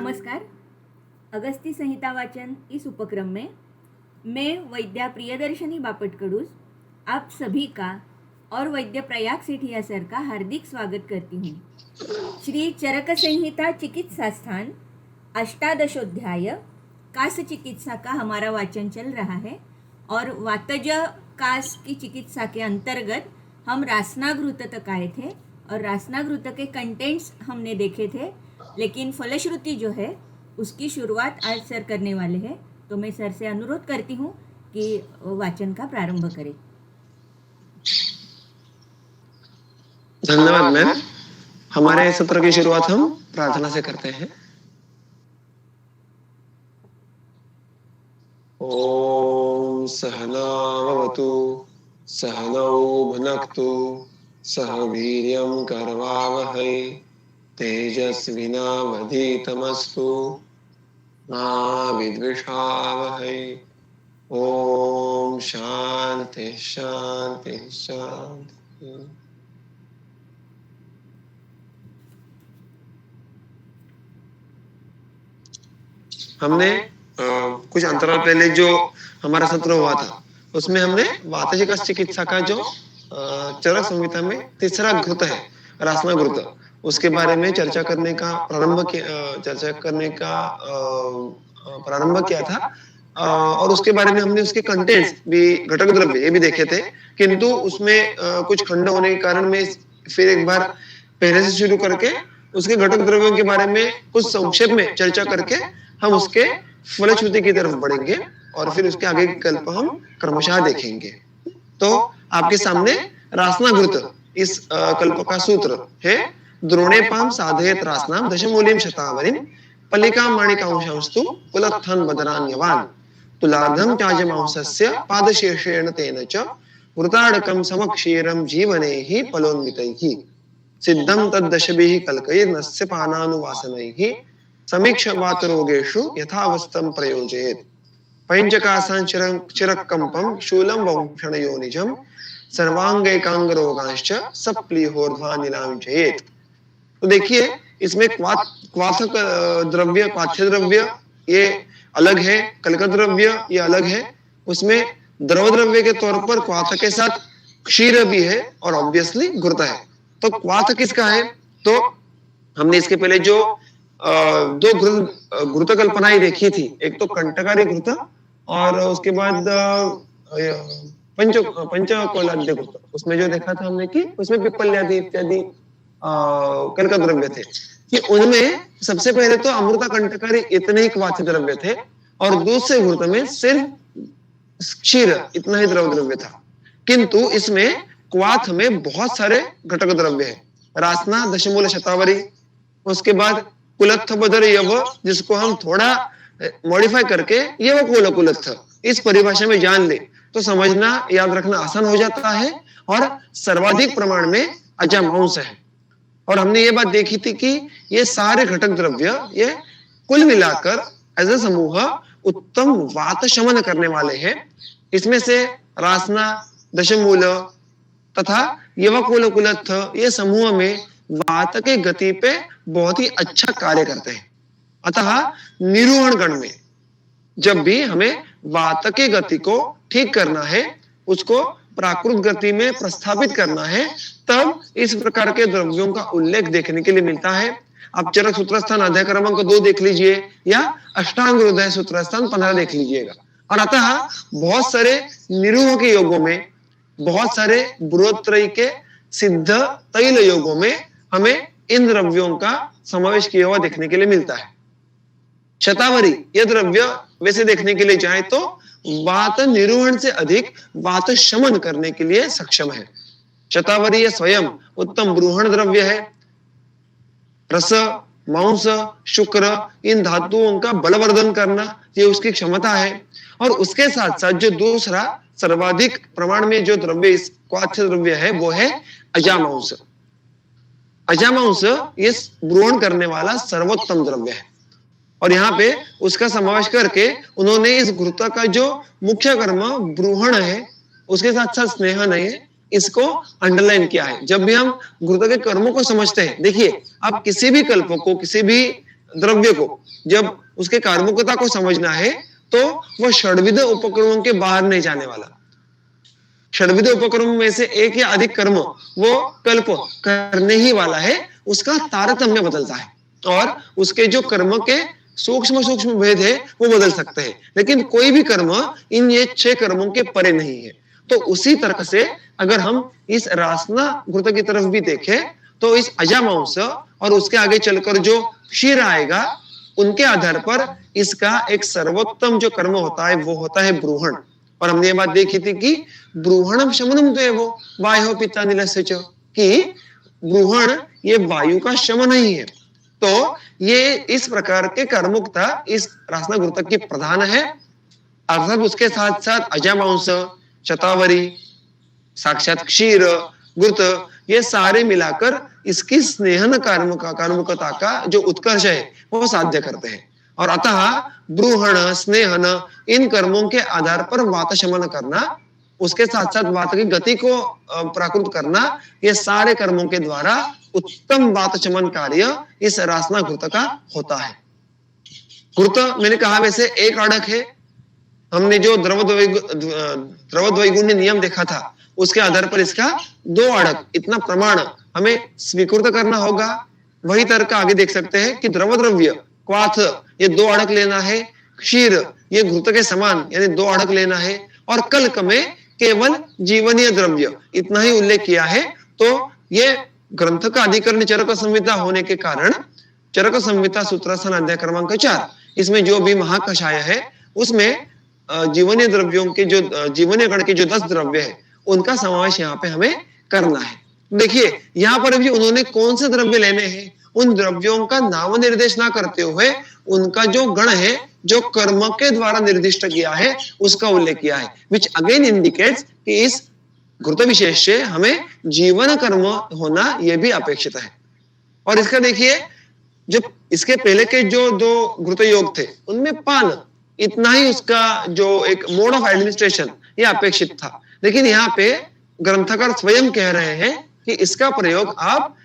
नमस्कार। अगस्ती संहिता वाचन इस उपक्रम में मैं वैद्या प्रियदर्शनी बापटकडूस आप सभी का और वैद्य प्रयाग सेठिया सर का हार्दिक स्वागत करती हूँ। श्री चरक संहिता चिकित्सा स्थान अष्टादशोध्याय कास चिकित्सा का हमारा वाचन चल रहा है और वातज कास की चिकित्सा के अंतर्गत हम रासनाघृत तक आए थे और रासनाघृत के कंटेंट्स हमने देखे थे, लेकिन फलश्रुति जो है उसकी शुरुआत आज सर करने वाले हैं। तो मैं सर से अनुरोध करती हूँ कि वाचन का प्रारंभ करें। धन्यवाद मैम। हमारे सत्र की शुरुआत हम प्रार्थना से करते हैं। ओम सहनावतु सहनौ भुनक्तु सह वीर्यं करवावहै तेजस्विनावधीतमस्तु मा विद्विषावहै। ओम शांति शांति शांति। हमने कुछ अंतराल पहले जो हमारा सत्र हुआ था उसमें हमने वातज चिकित्सा का जो चरक संहिता में तीसरा घृत है रासनाघृत, उसके बारे में चर्चा करने का प्रारंभ किया था और उसके बारे में हमने उसके कंटेंट्स भी घटक द्रव्य ये भी देखे थे, किंतु उसमें कुछ खंड होने के कारण मैं फिर एक बार पहले से शुरू करके उसके घटक द्रव्यों के बारे में कुछ संक्षेप में चर्चा करके हम उसके फलश्रुति की तरफ बढ़ेंगे और फिर उसके आगे के कल्प हम क्रमशः देखेंगे। तो आपके सामने रासनाघृत इस कल्प का सूत्र है। द्रोणेपाम साधयेत रासनाम दशमूलिम शतावरीम पलिकां माणिकांशंस्तु कुलत्थन बदनान्यवान तुलार्धं चाजमांसस्य पादशेषेण तेन च वृताडकं समक्षीरं जीवनेहि फलोन्मितैः सिद्धं तद्दशभिः कल्कैर्नस्य पानानुवासनैः समीक्षवातरोगेषु यथावस्थं प्रयोजयेत् पैञ्चकासां चिरक्कम्पं शूलं वंक्षणयोनिजं सर्वांगैकांगरोगांश्च सप्लीहोर्ध्वानिलांचयेत्। तो देखिए इसमें क्वाथक द्रव्य क्वाथ्य द्रव्य ये अलग है, कल्क द्रव्य ये अलग है। उसमें द्रव द्रव्य के तौर पर क्वाथ के साथ क्षीर भी है और ऑब्वियसली घृत है। तो क्वाथ किसका है? तो हमने इसके पहले जो दो घृत कल्पनाएं देखी थी, एक तो कंटकारी घृत और उसके बाद पंचकोलाद्य घृत। उसमें जो देखा था हमने कि उसमें पिप्पल्यादि इत्यादि कल्क द्रव्य थे कि उनमें सबसे पहले तो अमृता कंटकारी इतने ही क्वाथ्य द्रव्य थे और दूसरे घृत में सिर्फ क्षीर इतना ही द्रव द्रव्य था, किंतु इसमें क्वाथ में बहुत सारे घटक द्रव्य है। रासना दशमूल शतावरी, उसके बाद कुलत्थ बदर यव जिसको हम थोड़ा मॉडिफाई करके यव कुलत्थ इस परिभाषा में जान ले तो समझना याद रखना आसान हो जाता है और सर्वाधिक प्रमाण में अजामांस है। और हमने ये बात देखी थी कि ये सारे घटक द्रव्य ये कुल मिलाकर एज अ समूह उत्तम वात शमन करने वाले हैं। इसमें से रासना दशमूल तथा यवकुल कुलत्थ ये समूह में वात के गति पे बहुत ही अच्छा कार्य करते हैं। अतः निरूहण गण में जब भी हमें वात के गति को ठीक करना है, उसको प्राकृत गति में प्रस्थापित करना है, तब इस प्रकार के द्रव्यों का उल्लेख देखने के लिए मिलता है। आप चरक सूत्र स्थान अध्याय क्रमांक 2 देख लीजिए या अष्टांग हृदय सूत्र स्थान 15 देख लीजिएगा। और अतः बहुत सारे निरूह के योगों में, बहुत सारे बृहत्त्रयी के सिद्ध तैल योगों में हमें इन द्रव्यों का समावेश किया हुआ देखने के लिए मिलता है। शतावरी ये द्रव्य वैसे देखने के लिए जाए तो वात निरूहण से अधिक वात शमन करने के लिए सक्षम है। शतावरी ये स्वयं उत्तम ब्रूहण द्रव्य है। रस, मांस, शुक्र इन धातुओं का बलवर्धन करना ये उसकी क्षमता है। और उसके साथ साथ जो दूसरा सर्वाधिक प्रमाण में जो द्रव्य इस क्वाथ्य द्रव्य है वो है अजामांस। अजामांस ये ब्रूहण करने वाला सर्वोत्तम द्रव्य है और यहाँ पे उसका समावेश करके उन्होंने इस घृत का जो मुख्य कर्म ब्रूहण है उसके साथ साथ स्नेहन है, इसको अंडरलाइन किया है। जब भी हम घृत के कर्मों को समझते हैं, देखिए आप किसी भी कल्प को, किसी भी द्रव्य को जब उसके कार्मुकता को समझना है तो वह षड्विध उपक्रमों के बाहर नहीं जाने वाला। षड्विध उपक्रम में से एक या अधिक कर्म वो कल्प करने ही वाला है, उसका तारतम्य बदलता है और उसके जो कर्म के सूक्ष्म सूक्ष्म भेद है वो बदल सकते हैं, लेकिन कोई भी कर्म इन ये 6 कर्मों के परे नहीं है। तो उसी तर्क से अगर हम इस रासना घृत की तरफ भी देखें तो इस अजामांस और उसके आगे चलकर जो क्षीर आएगा उनके आधार पर इसका एक सर्वोत्तम जो कर्म होता है वो होता है ब्रूहण। और हमने ये बात देखी थी कि ब्रूहणम शमनम तो है वो वायु पिता निलस्य च, कि ब्रूहण ये वायु का शमन ही है। तो ये इस प्रकार के कर्मुकता इस रासना घृत की प्रधान है, अर्थात उसके साथ साथ अजामांस, शतावरी, साक्षात क्षीर, घृत, ये सारे मिलाकर इसकी स्नेहन कार्मुकता का जो उत्कर्ष है वो साध्य करते हैं। और अतः ब्रूहण, स्नेहन इन कर्मों के आधार पर वात शमन करना, उसके साथ साथ वात की गति को प्राकृत करना, ये सारे कर्मों के द्वारा उत्तम वात शमन कार्य इस रासना घृत का होता है। घृत मैंने कहा वैसे एक अड़क है। हमने जो द्रवद्वैगुण्य नियम देखा था उसके आधार पर इसका 2 अड़क इतना प्रमाण हमें स्वीकृत करना होगा। वही तर्क आगे देख सकते हैं कि द्रव्य क्वाथ ये 2 अड़क लेना है, क्षीर ये घृत के समान यानी 2 अड़क लेना है, और कल्क में केवल जीवनीय द्रव्य इतना ही उल्लेख किया है। तो ये ग्रंथ का अधिकरण चरक संहिता होने के कारण चरक संहिता सूत्रस्थान अध्याय क्रमांक 4 इसमें जो भी महाकषाय है उसमें जीवनीय द्रव्यों के जो जीवनीय गण के जो 10 द्रव्य है उनका समावेश यहाँ पे हमें करना है। देखिए यहाँ पर भी उन्होंने कौन से द्रव्य लेने हैं, उन द्रव्यों का नाम निर्देश ना करते हुए उनका जो गण है जो कर्म के द्वारा निर्दिष्ट किया है उसका उल्लेख किया है, विच अगेन इंडिकेट्स कि इस घृत विशेष से हमें जीवन कर्म होना यह भी अपेक्षित है। और इसका देखिए जब इसके पहले के जो 2 घृत योग थे उनमें पान इतना ही उसका जो एक मोड ऑफ एडमिनिस्ट्रेशन ये अपेक्षित था, लेकिन यहाँ पे ग्रंथकार स्वयं कह रहे हैं कि इसका प्रयोग आप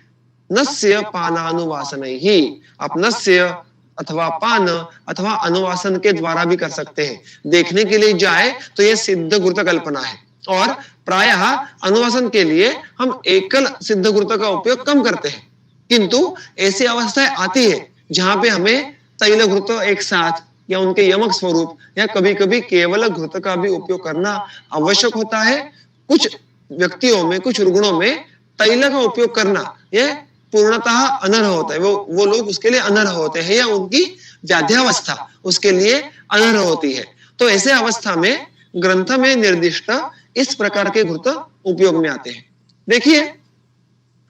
नस्य पानानुवासन ही, आप नस्य अथवा पान अथवा अनुवासन के द्वारा भी कर सकते हैं। देखने के लिए जाए तो यह सिद्ध घृत कल्पना है और प्रायः अनुवासन के लिए हम एकल सिद्ध घृत का उपयोग कम करते हैं, किंतु ऐसी अवस्थाएं आती है जहां पे हमें तैल घृत एक साथ या उनके यमक स्वरूप या कभी कभी केवल घृत का भी उपयोग करना आवश्यक होता है। कुछ व्यक्तियों में, कुछ रुग्णों में तैल का उपयोग करना यह पूर्णतः अनर्ह होता है, वो लोग उसके लिए अनर्ह होते हैं या उनकी व्याध्यावस्था उसके लिए अनर्ह होती है। तो ऐसे अवस्था में ग्रंथ में निर्दिष्ट इस प्रकार के घृत उपयोग में आते हैं। देखिए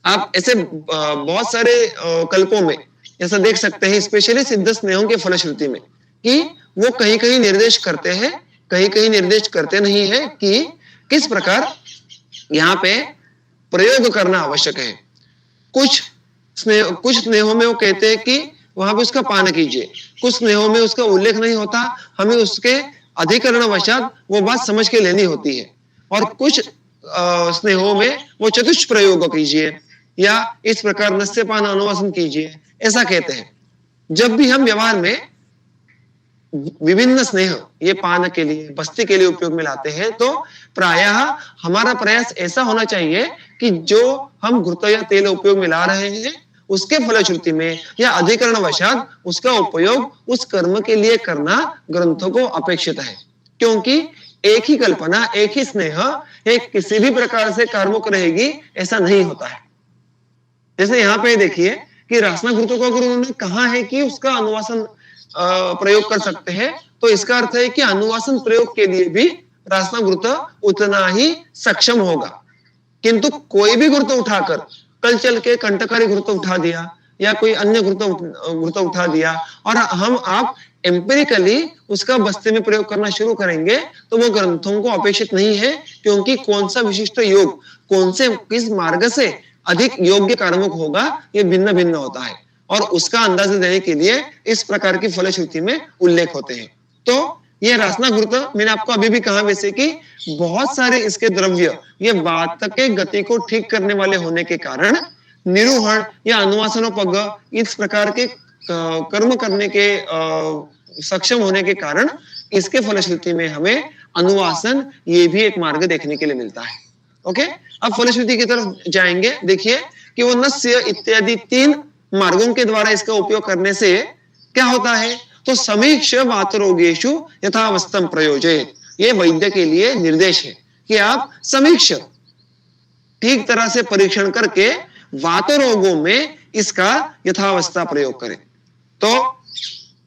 आप ऐसे बहुत सारे कल्पों में ऐसा देख सकते हैं, स्पेशली सिद्ध स्नेहों के फलश्रुति में, कि वो कहीं कहीं निर्देश करते हैं, कहीं कहीं निर्देश करते नहीं है कि किस प्रकार यहाँ पे प्रयोग करना आवश्यक है। कुछ स्नेहों में वो कहते हैं कि वहां पे उसका पान कीजिए, कुछ स्नेहों में उसका उल्लेख नहीं होता, हमें उसके अधिकरण वशात वो बात समझ के लेनी होती है। और कुछ स्नेहों में वो चतुष्ट प्रयोग कीजिए या इस प्रकार नस्य पान अनुवासन कीजिए, ऐसा कहते हैं। जब भी हम व्यवहार में विभिन्न स्नेह ये पान के लिए, बस्ती के लिए उपयोग में लाते हैं तो प्रायः हमारा प्रयास ऐसा होना चाहिए कि जो हम घृत या तेल उपयोग में ला रहे हैं उसके फलश्रुति में या अधिकरण वशात उसका उपयोग उस कर्म के लिए करना ग्रंथों को अपेक्षित है, क्योंकि एक ही कल्पना, एक ही स्नेह एक किसी भी प्रकार से कार्मुक रहेगी ऐसा नहीं होता है। जैसे यहाँ पे देखिए कि रासना घृतों को अगर उन्होंने कहा है कि उसका अनुवासन प्रयोग कर सकते हैं तो इसका अर्थ है कि अनुवासन प्रयोग के लिए भी रासना घृत उतना ही सक्षम होगा। किंतु कोई भी घृत उठाकर कल चल के कंटकारी घृत उठा दिया या कोई अन्य घृत उठा दिया और हम आप एम्पिरिकली उसका बस्ते में प्रयोग करना शुरू करेंगे तो वो ग्रंथों को अपेक्षित नहीं है, क्योंकि कौन सा विशिष्ट योग कौन से किस मार्ग से अधिक योग्य कार्मुक होगा ये भिन्न भिन्न होता है और उसका अंदाजा देने के लिए इस प्रकार की फलश्रुति में उल्लेख होते हैं। तो ये रासना घृत मैंने आपको अभी भी कहा वैसे कि बहुत सारे इसके द्रव्य ये वात के गति को ठीक करने वाले होने के कारण निरूहण या अनुवासनोपग इस प्रकार के कर्म करने के सक्षम होने के कारण इसके फलश्रुति में हमें अनुवासन ये भी एक मार्ग देखने के लिए मिलता है। ओके, अब फलश्रुति की तरफ जाएंगे। देखिए कि वो नस्य इत्यादि 3 मार्गों के द्वारा इसका उपयोग करने से क्या होता है, तो समीक्ष वातरोगेषु यथावस्थम प्रयोजयेत्, ये वैद्य के लिए निर्देश है कि आप समीक्ष ठीक तरह से परीक्षण करके वात रोगों में इसका यथावस्था प्रयोग करें। तो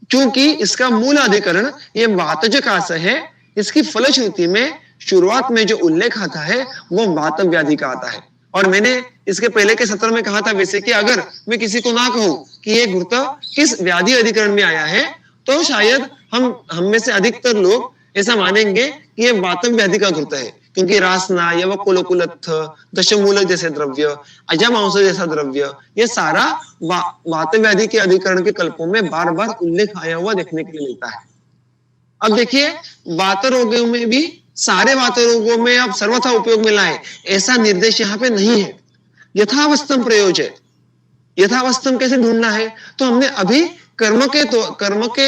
क्योंकि इसका मूल अधिकरण ये वातजकास है, इसकी फलश्रुति में शुरुआत में जो उल्लेख आता है वो वात व्याधि का आता है। और मैंने इसके पहले के सत्र में कहा था वैसे कि अगर मैं किसी को ना कहूं कि ये घृत किस व्याधि अधिकरण में आया है, तो शायद हम में से अधिकतर लोग ऐसा मानेंगे कि ये वात व्याधि का घृत है, क्योंकि रासना, यवकुलकुलत्थ, दशमूल जैसे द्रव्य, अजामांस जैसा द्रव्य, ये सारा वात व्याधि के अधिकरण के कल्पों में बार बार उल्लेख आया हुआ देखने के लिए मिलता है। अब देखिए वात रोगों में भी सारे वात रोगों में अब सर्वथा उपयोग में लाए ऐसा निर्देश यहाँ पे नहीं है। यथावस्थम प्रयोज्य, यथावस्थम कैसे ढूंढना है, तो हमने अभी कर्म के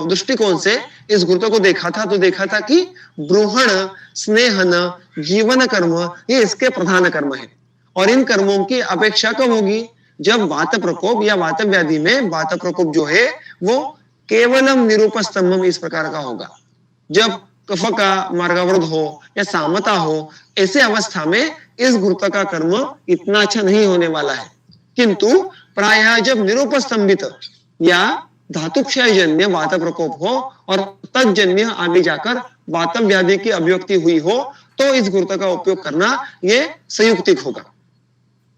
दृष्टिकोण से इस घृत को देखा था, तो देखा था कि ब्रूहण, स्नेहन, जीवन कर्म ये इसके प्रधान कर्म है। और इन कर्मों की अपेक्षा कब होगी, जब वात प्रकोप या वात व्याधि में वात प्रकोप जो है वो केवलम निरूपस्तंभम इस प्रकार का होगा। जब कफ का मार्गावरोध हो या सामता हो, ऐसे अवस्था में इस घृत का कर्म इतना अच्छा नहीं होने वाला है। किंतु प्रायः जब निरूपस्तंभित या धातुक्षयजन्य वात प्रकोप हो और तज्जन्य आगे जाकर वात व्याधि की अभिव्यक्ति हुई हो, तो इस घृत का उपयोग करना ये संयुक्तिक होगा।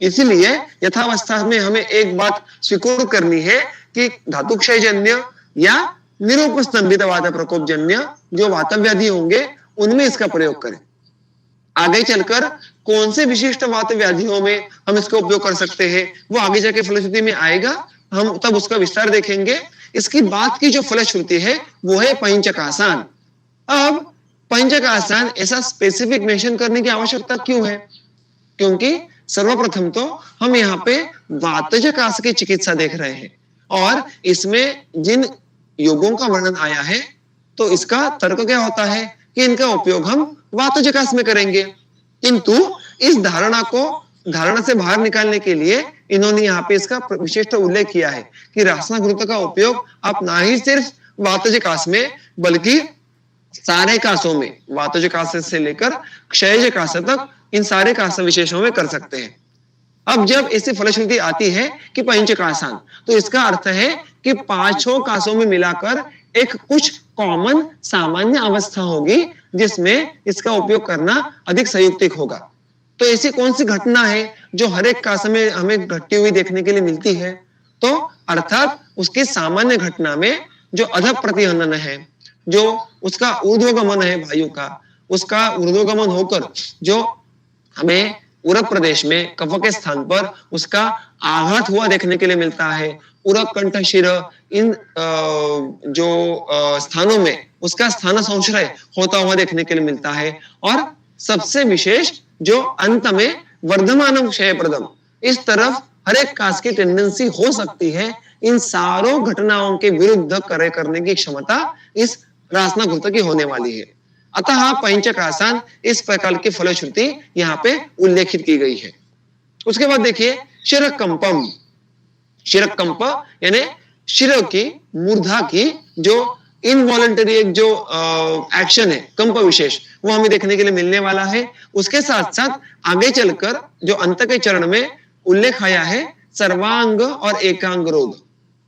इसीलिए यथावस्था में हमें एक बात स्वीकार करनी है कि धातुक्षयजन्य या निरूपस्तंभित वात प्रकोप जन्य जो वात व्याधि होंगे उनमें इसका प्रयोग करें। आगे चलकर कौन से विशिष्ट वात व्याधियों में हम इसका उपयोग कर सकते हैं वो आगे जाके फलश्रुति में आएगा, हम तब उसका विस्तार देखेंगे। इसकी बात की जो फलश्रुति है वो है पंचकासान। अब पंचकासान ऐसा स्पेसिफिक मेंशन करने की आवश्यकता क्यों है, क्योंकि सर्वप्रथम तो हम यहाँ पे वातजकास की चिकित्सा देख रहे हैं और इसमें जिन योगों का वर्णन आया है तो इसका तर्क क्या होता है कि इनका उपयोग हम वातजकास में करेंगे। किंतु इस धारणा से बाहर निकालने के लिए इन्होंने यहाँ पे इसका विशिष्ट उल्लेख किया है कि रासना घृत का उपयोग आप ना ही सिर्फ वातजकास में बल्कि सारे कासों में, वातजकास से लेकर क्षयज कास तक इन सारे कास विशेषों में कर सकते हैं। अब जब ऐसी फलश्रुति आती है कि पंचकासान, तो इसका अर्थ है कि 5 कासों में मिलाकर एक कुछ कॉमन सामान्य अवस्था होगी जिसमें इसका उपयोग करना अधिक संयुक्तिक होगा। तो ऐसी कौन सी घटना है जो हर एक कास में हमें घटती हुई देखने के लिए मिलती है, तो अर्थात उसकी सामान्य घटना में जो अध प्रतिहनन है, जो उसका ऊर्ध्वगमन है वायु का, उसका ऊर्ध्वगमन होकर जो हमें उरक प्रदेश में कफ के स्थान पर उसका आघात हुआ देखने के लिए मिलता है। उरक, कंठ, शिर इन जो स्थानों में उसका स्थान संश्रय होता हुआ देखने के लिए मिलता है। और सबसे विशेष जो अंत में वर्धमानम क्षयप्रदम, इस तरफ हर एक कास की टेंडेंसी हो सकती है। इन सारों घटनाओं के विरुद्ध कार्य करने की क्षमता इस रासना घृत की होने वाली है। अतः पंचकासान इस प्रकार की फलश्रुति यहाँ पे उल्लेखित की गई है। उसके बाद देखिए शिरकंपम, शिरकंप यानी शिर की, मूर्धा की जो इनवॉलंटरी एक जो एक्शन है, कंप विशेष, वो हमें देखने के लिए मिलने वाला है। उसके साथ साथ आगे चलकर जो अंत के चरण में उल्लेख आया है सर्वांग और एकांग रोग।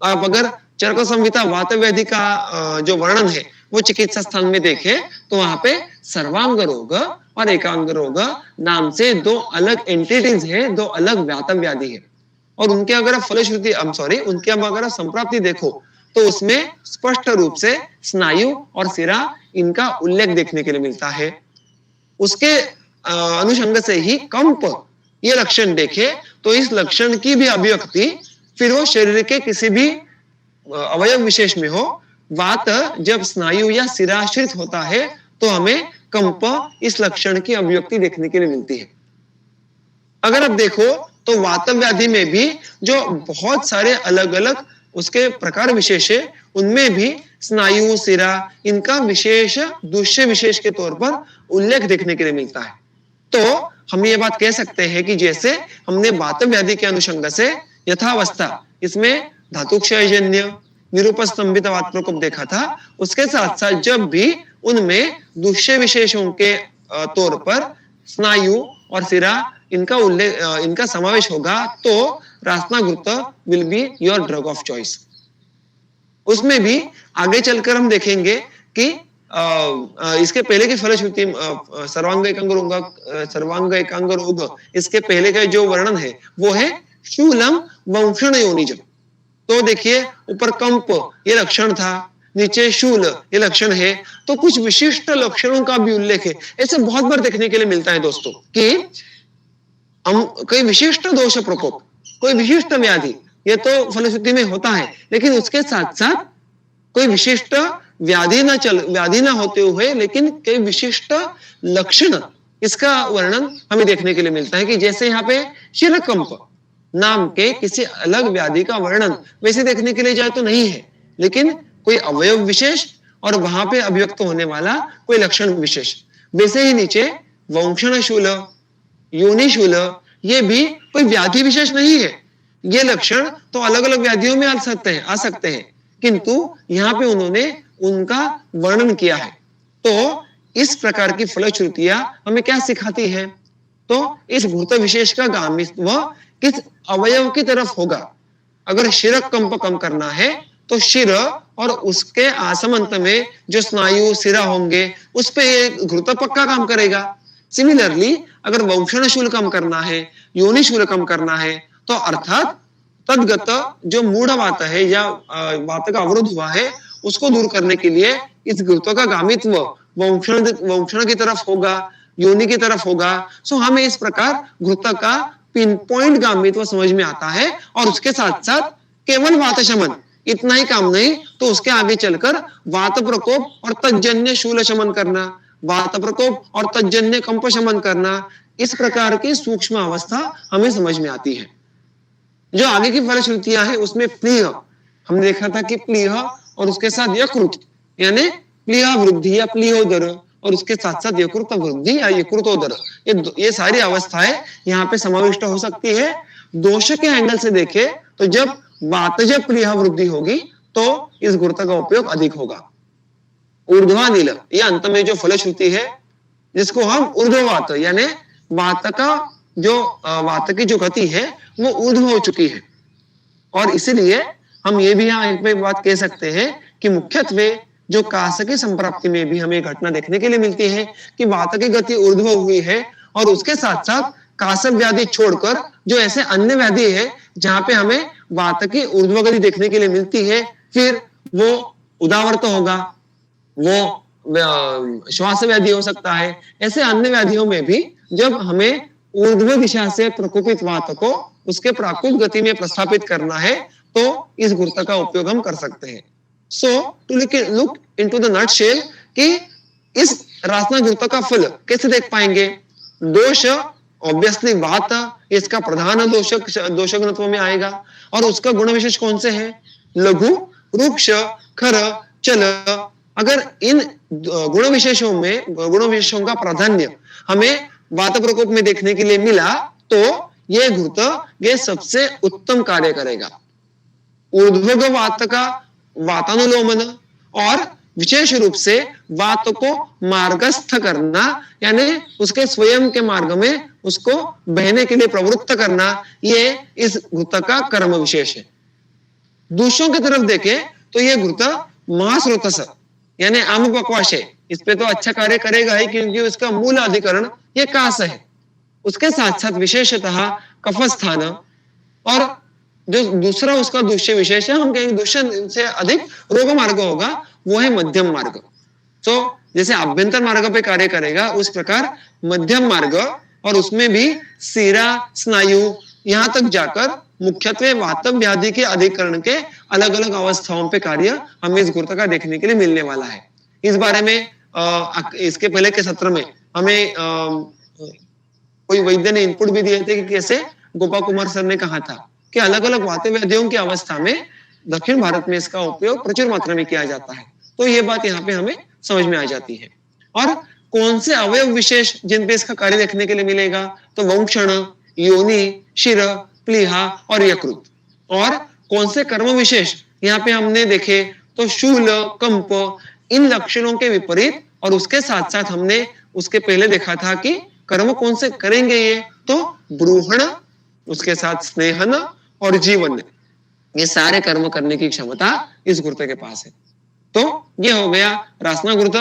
आप अगर चरक संहिता वात व्याधि का जो वर्णन है वो चिकित्सा स्थान में देखें तो वहां पे सर्वांग रोग और एकांग रोग नाम से 2 अलग एंटिटीज है, 2 अलग वात व्याधि है। और उनके अगर फलश्रुति उनके अगर संप्राप्ति देखो तो उसमें स्पष्ट रूप से स्नायु और सिरा इनका उल्लेख देखने के लिए मिलता है। उसके अनुषंग से ही कंप ये लक्षण देखे तो इस लक्षण की भी अभिव्यक्ति फिर वो शरीर के किसी भी अवयव विशेष में हो, वात जब स्नायु या सिराश्रित होता है तो हमें कंप इस लक्षण की अभिव्यक्ति देखने के लिए मिलती है। अगर आप देखो तो वात व्याधि में भी जो बहुत सारे अलग अलग उसके प्रकार विशेष है, उनमें भी स्नायु, सिरा, इनका विशेष दूसरे विशेष के तौर पर उल्लेख देखने के लिए मिलता है। तो हम ये बात कह सकते हैं कि जैसे हमने वात व्याधि के अनुषंग से यथावस्था इसमें धातुक्षयजन्य निरूपण स्तंभित वात प्रकोप देखा था, उसके साथ साथ जब भी उनमें दूसरे विशेषों के तौर पर स्नायु और सिरा इनका समावेश होगा, तो रासनाग्रुत will be your drug of choice. उसमें भी आगे चलकर हम देखेंगे कि इसके पहले की फलश्रुति सर्वांग एकांग रोग, इसके पहले का जो वर्णन है वो है शूलम वंक्षण योनिज। तो देखिए ऊपर कंप ये लक्षण था, नीचे शूल ये लक्षण है, तो कुछ विशिष्ट लक्षणों का भी उल्लेख है। ऐसे बहुत बार देखने के लिए मिलता है दोस्तों कि हम कोई विशिष्ट दोष प्रकोप, कोई विशिष्ट व्याधि, ये तो फलश्रुति में होता है, लेकिन उसके साथ साथ कोई विशिष्ट व्याधि ना होते हुए लेकिन कई विशिष्ट लक्षण, इसका वर्णन हमें देखने के लिए मिलता है कि जैसे यहाँ पे शिरकंप नाम के किसी अलग व्याधि का वर्णन वैसे देखने के लिए जाए तो नहीं है, लेकिन कोई अवयव विशेष और वहां पे अभिव्यक्त होने वाला कोई लक्षण विशेष। वैसे ही नीचे वंक्षण शूल, योनि शूल, ये भी कोई व्याधि विशेष नहीं है। ये लक्षण तो अलग अलग व्याधियों में आ सकते हैं, किंतु यहाँ पे उन्होंने उनका वर्णन किया है। तो इस प्रकार की फलश्रुतियां हमें क्या सिखाती है? तो इस भूत विशेष का गामित्व किस अवयव की तरफ होगा। अगर शिर कंप कम करना है तो शिर और उसके आसमंत में जो स्नायु सिरा होंगे उस पे ये घृत पक्का काम करेगा। सिमिलरली अगर वंक्षण शूल कम करना है, योनि शूल कम करना है, तो अर्थात तदगत जो मूढ़ वात है या वात का अवरोध हुआ है उसको दूर करने के लिए इस घृत का गामित्व वंक्षण की तरफ होगा, योनि की तरफ होगा। सो हमें इस प्रकार घृत का पिन पॉइंट गामित्व समझ में आता है। और उसके साथ साथ केवल वात शमन इतना ही काम नहीं, तो उसके आगे चलकर वात प्रकोप और तज्जन्य शूल शमन करना, वात प्रकोप और तज्जन्य कंप शमन करना, इस प्रकार की सूक्ष्म अवस्था हमें समझ में आती है। जो आगे की फलश्रुतियां हैं उसमें प्लीह, हमने देखा था कि प्लीह और उसके साथ यकृत यानी प्लीह वृद्धि या प्लीहोदर, और उसके साथ साथ यकृत वृद्धि या यकृतोदर, ये सारी अवस्थाएं यहाँ पे समाविष्ट हो सकती है। दोष के एंगल से देखे तो जब वातज प्लीह वृद्धि होगी तो इस घृत का उपयोग अधिक होगा। ऊर्ध्वानील, ये अंत में जो फलश्रुति है जिसको हम ऊर्ध्ववात यानी वात की जो गति है वो ऊर्ध्व हो चुकी है। और इसीलिए हम ये भी यहाँ एक बात कह सकते हैं कि मुख्यत्वे जो कास की संप्राप्ति में भी हमें घटना देखने के लिए मिलती है कि वात की गति ऊर्ध्व हुई है, और उसके साथ साथ कास व्याधि छोड़कर जो ऐसे अन्य व्याधि है जहां पे हमें वात की ऊर्ध्व गति देखने के लिए मिलती है, फिर वो उदावर्त होगा, वो श्वास व्याधि हो सकता है। ऐसे अन्य व्याधियों में भी जब हमें ऊर्ध्व दिशा से प्रकोपित वात को उसके प्राकृत गति में प्रस्थापित करना है तो इस घृत का उपयोग हम कर सकते हैं। So to look into the nutshell कि इस रासना घृत का फल कैसे देख पाएंगे। दोष ऑब्वियसली वात इसका प्रधान दोषघ्नत्व में आएगा, और उसका गुण विशेष कौन से हैं? लघु, रुक्ष, खर, चल। अगर इन गुण विशेषों का प्राधान्य हमें वात प्रकोप में देखने के लिए मिला तो ये घृत ये सबसे उत्तम कार्य करेगा। ऊर्ध्वग वात का वातानुलोमन और विशेष रूप से वात को मार्गस्थ करना यानी उसके स्वयं के मार्ग में उसको बहने के लिए प्रवृत्त करना, ये इस घृत का कर्म विशेष है। दूसरों की तरफ देखें तो ये घृत महास्रोतस यानी आम बकवास है, इस पे तो अच्छा कार्य करेगा ही क्योंकि उसका मूल अधिकरण ये कास है। उसके साथ साथ विशेषतः कफस्थान, और जो दूसरा उसका दूसरे विशेष है, हम कहेंगे दूसरे से अधिक रोग मार्ग होगा, वो है मध्यम मार्ग। तो जैसे आभ्यंतर मार्ग पे कार्य करेगा उस प्रकार मध्यम मार्ग, और उसमें भी सिरा, स्नायु यहां तक जाकर मुख्यत्वे वात व्याधि के अधिकरण के अलग अलग अवस्थाओं पे कार्य हमें इस घृत का देखने के लिए मिलने वाला है। इस बारे में इसके पहले के सत्र में हमें कोई वैद्य ने इनपुट भी दिए थे कि कैसे गोपा कुमार सर ने कहा था कि अलग अलग वात व्याधियों की अवस्था में दक्षिण भारत में इसका उपयोग प्रचुर मात्रा में किया जाता है। तो ये बात यहाँ पे हमें समझ में आ जाती है। और कौन से अवयव विशेष जिन पे इसका कार्य देखने के लिए मिलेगा, तो वंक्षण, योनि, शिर, प्लीहा और यकृत। और कौन से कर्म विशेष यहाँ पे हमने देखे, तो शूल, कंप, इन लक्षणों के विपरीत। और उसके साथ साथ हमने उसके पहले देखा था कि कर्म कौन से करेंगे ये, तो ब्रूहण, उसके साथ स्नेहन और जीवन, ये सारे कर्म करने की क्षमता इस घृत के पास है। तो ये हो गया रासना घृत।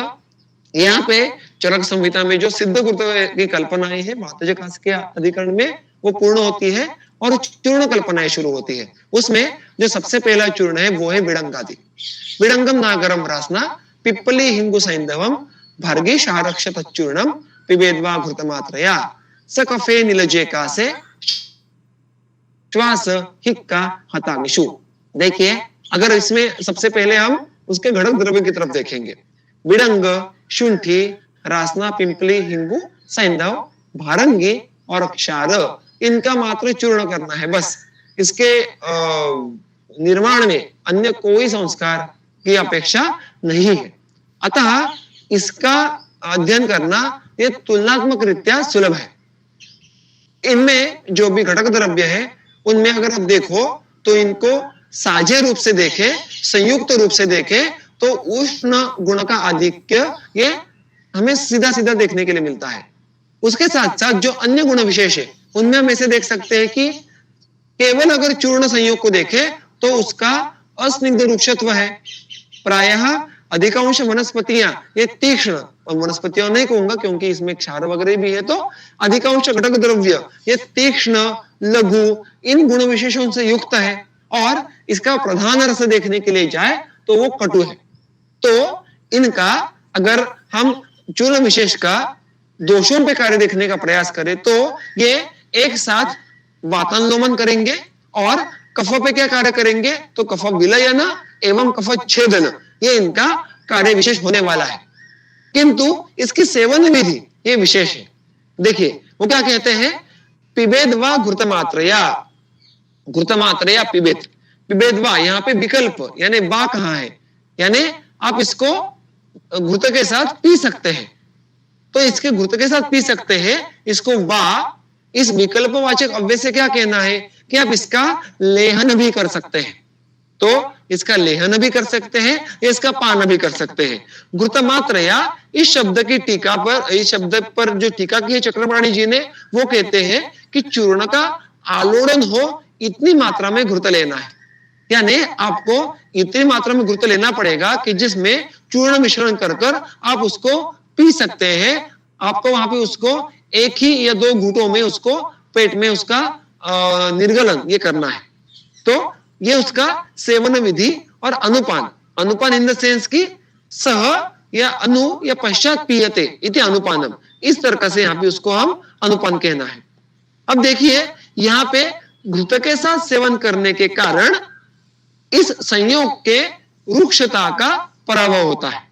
यहाँ पे चरक संहिता में जो सिद्ध घृत की कल्पनाएं है वातजकास के अधिकरण में, वो पूर्ण होती है और चूर्ण कल्पनाएं शुरू होती है। उसमें जो सबसे पहला चूर्ण है वो है विडंगादि। विडंगम नागरम रासना पिप्पली हिंगु सैंधवम भर्गी शारक्ष तच्चूर्णम पिबेद्वा घृतमात्रया सकफे नीलजे कासे श्वास हिक्का हतामिषु। देखिए, अगर इसमें सबसे पहले हम उसके घटक द्रव्य की तरफ देखेंगे, विडंग, शुंठी, रासना, पिंपली, हिंगु, सैंधव, भारंगी और क्षार, इनका मात्र चूर्ण करना है बस। इसके निर्माण में अन्य कोई संस्कार की अपेक्षा नहीं है। अतः इसका अध्ययन करना ये तुलनात्मक रीत्या सुलभ है। इनमें जो भी घटक द्रव्य है उनमें अगर आप देखो तो इनको साझे रूप से देखें, संयुक्त रूप से देखें, तो उष्ण गुण का आधिक्य ये हमें सीधा सीधा देखने के लिए मिलता है। उसके साथ साथ जो अन्य गुण विशेष है उनमें हम ऐसे देख सकते हैं कि केवल अगर चूर्ण संयोग को देखें तो उसका अस्निग्ध रूक्षत्व है। प्रायः अधिकांश वनस्पतियां ये तीक्ष्ण, और वनस्पतियों नहीं कहूंगा क्योंकि इसमें क्षार वगैरह भी है, तो अधिकांश घटक द्रव्य ये तीक्ष्ण, लघु, इन गुण विशेषों से युक्त है। और इसका प्रधान रस देखने के लिए जाए तो वो कटु है। तो इनका अगर हम चूर्ण विशेष का दोषों पे कार्य देखने का प्रयास करें तो ये एक साथ वातानुलोमन करेंगे और कफ पे क्या कार्य करेंगे, तो कफ विलयन एवं कफ छेदन, ये इनका कार्य विशेष होने वाला है। किंतु इसकी सेवन विधि ये विशेष है। देखिए वो क्या कहते हैं, पिबेद व घृतमात्रया, घृतमात्रया पिबेद। पिबेद व यहाँ पे विकल्प यानी बा कहाँ है, यानी आप इसको घृत के साथ पी सकते हैं, तो इसके घृत के साथ पी सकते हैं। इसको बा, इस विकल्पवाचक अव्यय से क्या कहना है कि आप इसका लेहन भी कर सकते हैं, तो इसका लेहन भी कर सकते हैं, इसका पान भी कर सकते हैं। घृतमात्रया इस शब्द की टीका पर, इस शब्द पर जो टीका की है चक्रपाणी जी ने, वो कहते हैं कि चूर्ण का आलोड़न हो इतनी मात्रा में घृत लेना है, यानी आपको इतनी मात्रा में घृत लेना पड़ेगा कि जिसमें चूर्ण मिश्रण कर कर आप उसको पी सकते हैं। आपको वहां पे उसको एक ही या दो घूंटों में उसको पेट में उसका निर्गलन ये करना है। तो ये उसका सेवन विधि। और अनुपान, अनुपान इन द सेंस की सह या अनु या पश्चात पीयते इति अनुपानम, इस तरह से यहाँ पे उसको हम अनुपान कहना है। अब देखिए यहाँ पे घृत के साथ सेवन करने के कारण इस संयोग के रुक्षता का पराभव होता है,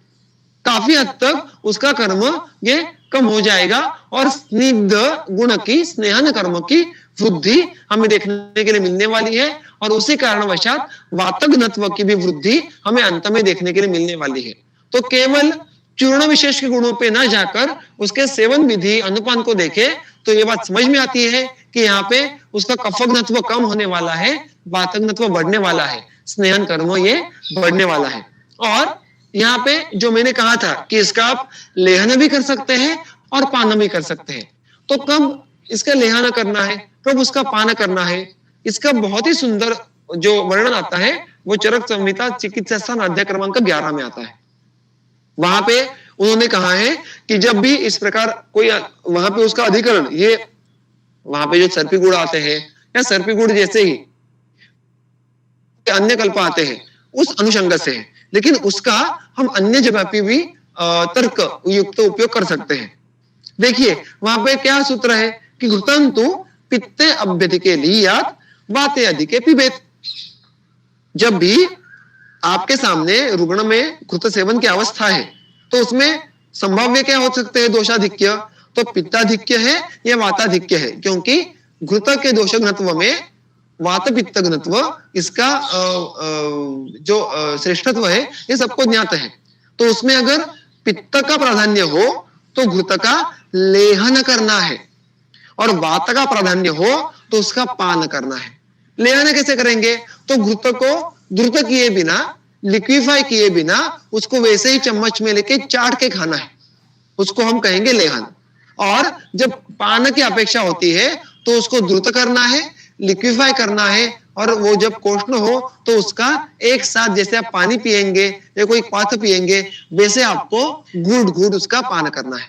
काफी हद तक उसका कर्म ये कम हो जाएगा और स्निग्ध गुण की, स्नेहन कर्म की वृद्धि हमें देखने के लिए मिलने वाली है। और उसी कारणवशात वातघ्नत्व की भी वृद्धि हमें अंत में देखने के लिए मिलने वाली है। तो केवल चूर्ण विशेष के गुणों पे ना जाकर उसके सेवन विधि अनुपान को देखे तो ये बात समझ में आती है कि यहाँ पे उसका कफघ्नत्व कम होने वाला है, वातघ्नत्व बढ़ने वाला है, स्नेहन कर्म ये बढ़ने वाला है। और यहाँ पे जो मैंने कहा था कि इसका आप लेहन भी कर सकते हैं और पान भी कर सकते हैं, तो कब इसका लेहन करना है, कब उसका पान करना है, इसका बहुत ही सुंदर जो वर्णन आता है वो चरक संहिता चिकित्सा स्थान अध्याय क्रमांक 11 में आता है। वहां पे उन्होंने कहा है कि जब भी इस प्रकार कोई वहां पे उसका अधिकरण, ये वहां पे जो सर्पी गुण आते हैं या सर्पी गुण जैसे ही अन्य कल्प आते हैं उस अनुषंग से है, लेकिन उसका हम अन्य जगह पे भी तर्क युक्त उपयोग कर सकते हैं। देखिए वहां पे क्या सूत्र है कि घृतंतु पित्ते अभ्यधिके लियात वाते अधिके पिबेत। जब भी आपके सामने रुग्ण में घृत सेवन की अवस्था है तो उसमें संभाव्य क्या हो सकते हैं, दोषाधिक्य, तो पित्ताधिक्य है या वाताधिक्य है, क्योंकि घृत के दोषघ्नत्व में वात पित्त घनत्व, इसका जो श्रेष्ठत्व है ये सबको ज्ञात है। तो उसमें अगर पित्त का प्राधान्य हो तो घृत का लेहन करना है, और वात का प्राधान्य हो तो उसका पान करना है। लेहन कैसे करेंगे? तो घृत को द्रुत किए बिना, लिक्विफाई किए बिना उसको वैसे ही चम्मच में लेके चाट के खाना है, उसको हम कहेंगे लेहन। और जब पान की अपेक्षा होती है तो उसको द्रुत करना है, लिक्विफाई करना है, और वो जब कोष्ण हो तो उसका एक साथ, जैसे आप पानी पिएंगे या कोई क्वाथ पिएंगे, वैसे आपको घूट घूट उसका पान करना है।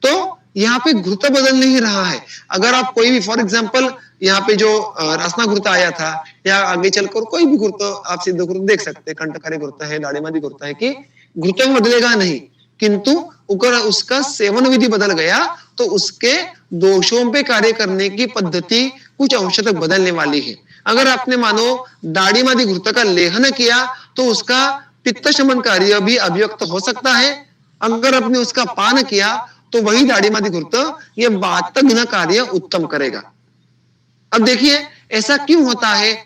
तो यहाँ पे घृत बदल नहीं रहा है। अगर आप कोई भी, फॉर एग्जाम्पल यहाँ पे जो रसना घृत आया था, या आगे चलकर कोई भी घृत आप सिद्ध घृत देख सकते हैं, कंटकारी घृत है, दाढ़ीमादी घृत है, कि घृत में बदलेगा नहीं, किंतु अगर उसका सेवन विधि बदल गया तो उसके दोषों पे कार्य करने की पद्धति कुछ अंश तक बदलने वाली है। अगर आपने मानो दाढ़ीमादी घृत का लेहन किया तो उसका पित्त शमन कार्य भी अभिव्यक्त हो सकता है। अगर आपने उसका पान किया तो वही दाढ़ीमादी घृत ये वात घ्न कार्य उत्तम करेगा। अब देखिए ऐसा क्यों होता है,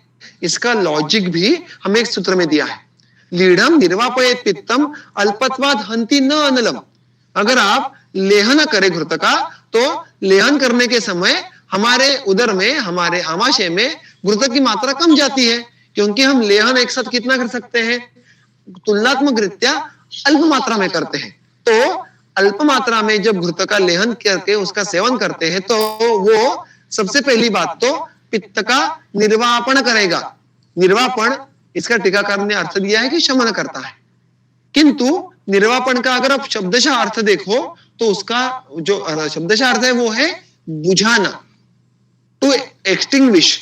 इसका लॉजिक भी हमें एक सूत्र में दिया है। लीढ़म निर्वापयेत पित्तम अल्पत्वाद हंति न अनलम। अगर आप लेहन करें घृत का तो लेहन करने के समय हमारे उदर में, हमारे आमाशय में घृत की मात्रा कम जाती है, क्योंकि हम लेहन एक साथ कितना कर सकते हैं? तुलनात्मक रीत्या अल्प मात्रा में करते हैं। तो अल्प मात्रा में जब घृत का लेहन करके उसका सेवन करते हैं तो वो सबसे पहली बात तो पित्त का निर्वापन करेगा। निर्वापन, इसका टीकाकार ने अर्थ दिया है कि शमन करता है, किंतु निर्वापन का अगर आप शब्दशः अर्थ देखो तो उसका जो शब्दशः अर्थ है वो है बुझाना, टू एक्सटिंग्विश।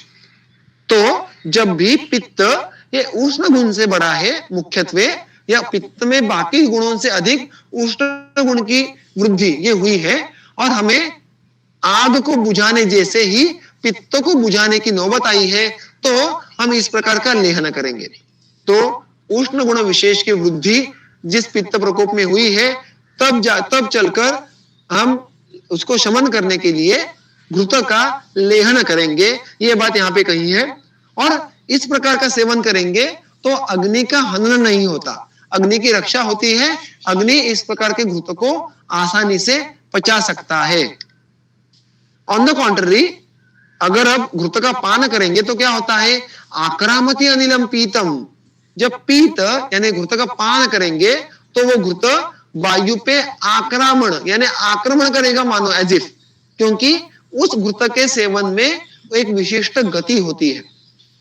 तो जब भी पित्त ये उष्ण गुण से बड़ा है मुख्यत्वे, या पित्त में बाकी गुणों से अधिक उष्ण गुण की वृद्धि ये हुई है, और हमें आग को बुझाने जैसे ही पित्त को बुझाने की नौबत आई है, तो हम इस प्रकार का लेहन करेंगे। तो उष्ण गुण विशेष की वृद्धि जिस पित्त प्रकोप में हुई है, तब चलकर हम उसको शमन करने के लिए घृत का लेहन करेंगे, ये बात यहाँ पे कही है। और इस प्रकार का सेवन करेंगे तो अग्नि का हनन नहीं होता, अग्नि की रक्षा होती है। अग्नि इस प्रकार के घृत को आसानी से पचा सकता है। ऑन द कॉन्ट्ररी, अगर आप घृत का पान करेंगे तो क्या होता है? आक्रामति अनिलम पीतम। जब पीत यानी घृत का पान करेंगे तो वो घृत वायु पे आक्रमण यानी आक्रमण करेगा, मानो एज इफ, क्योंकि उस घृत के सेवन में एक विशिष्ट गति होती है,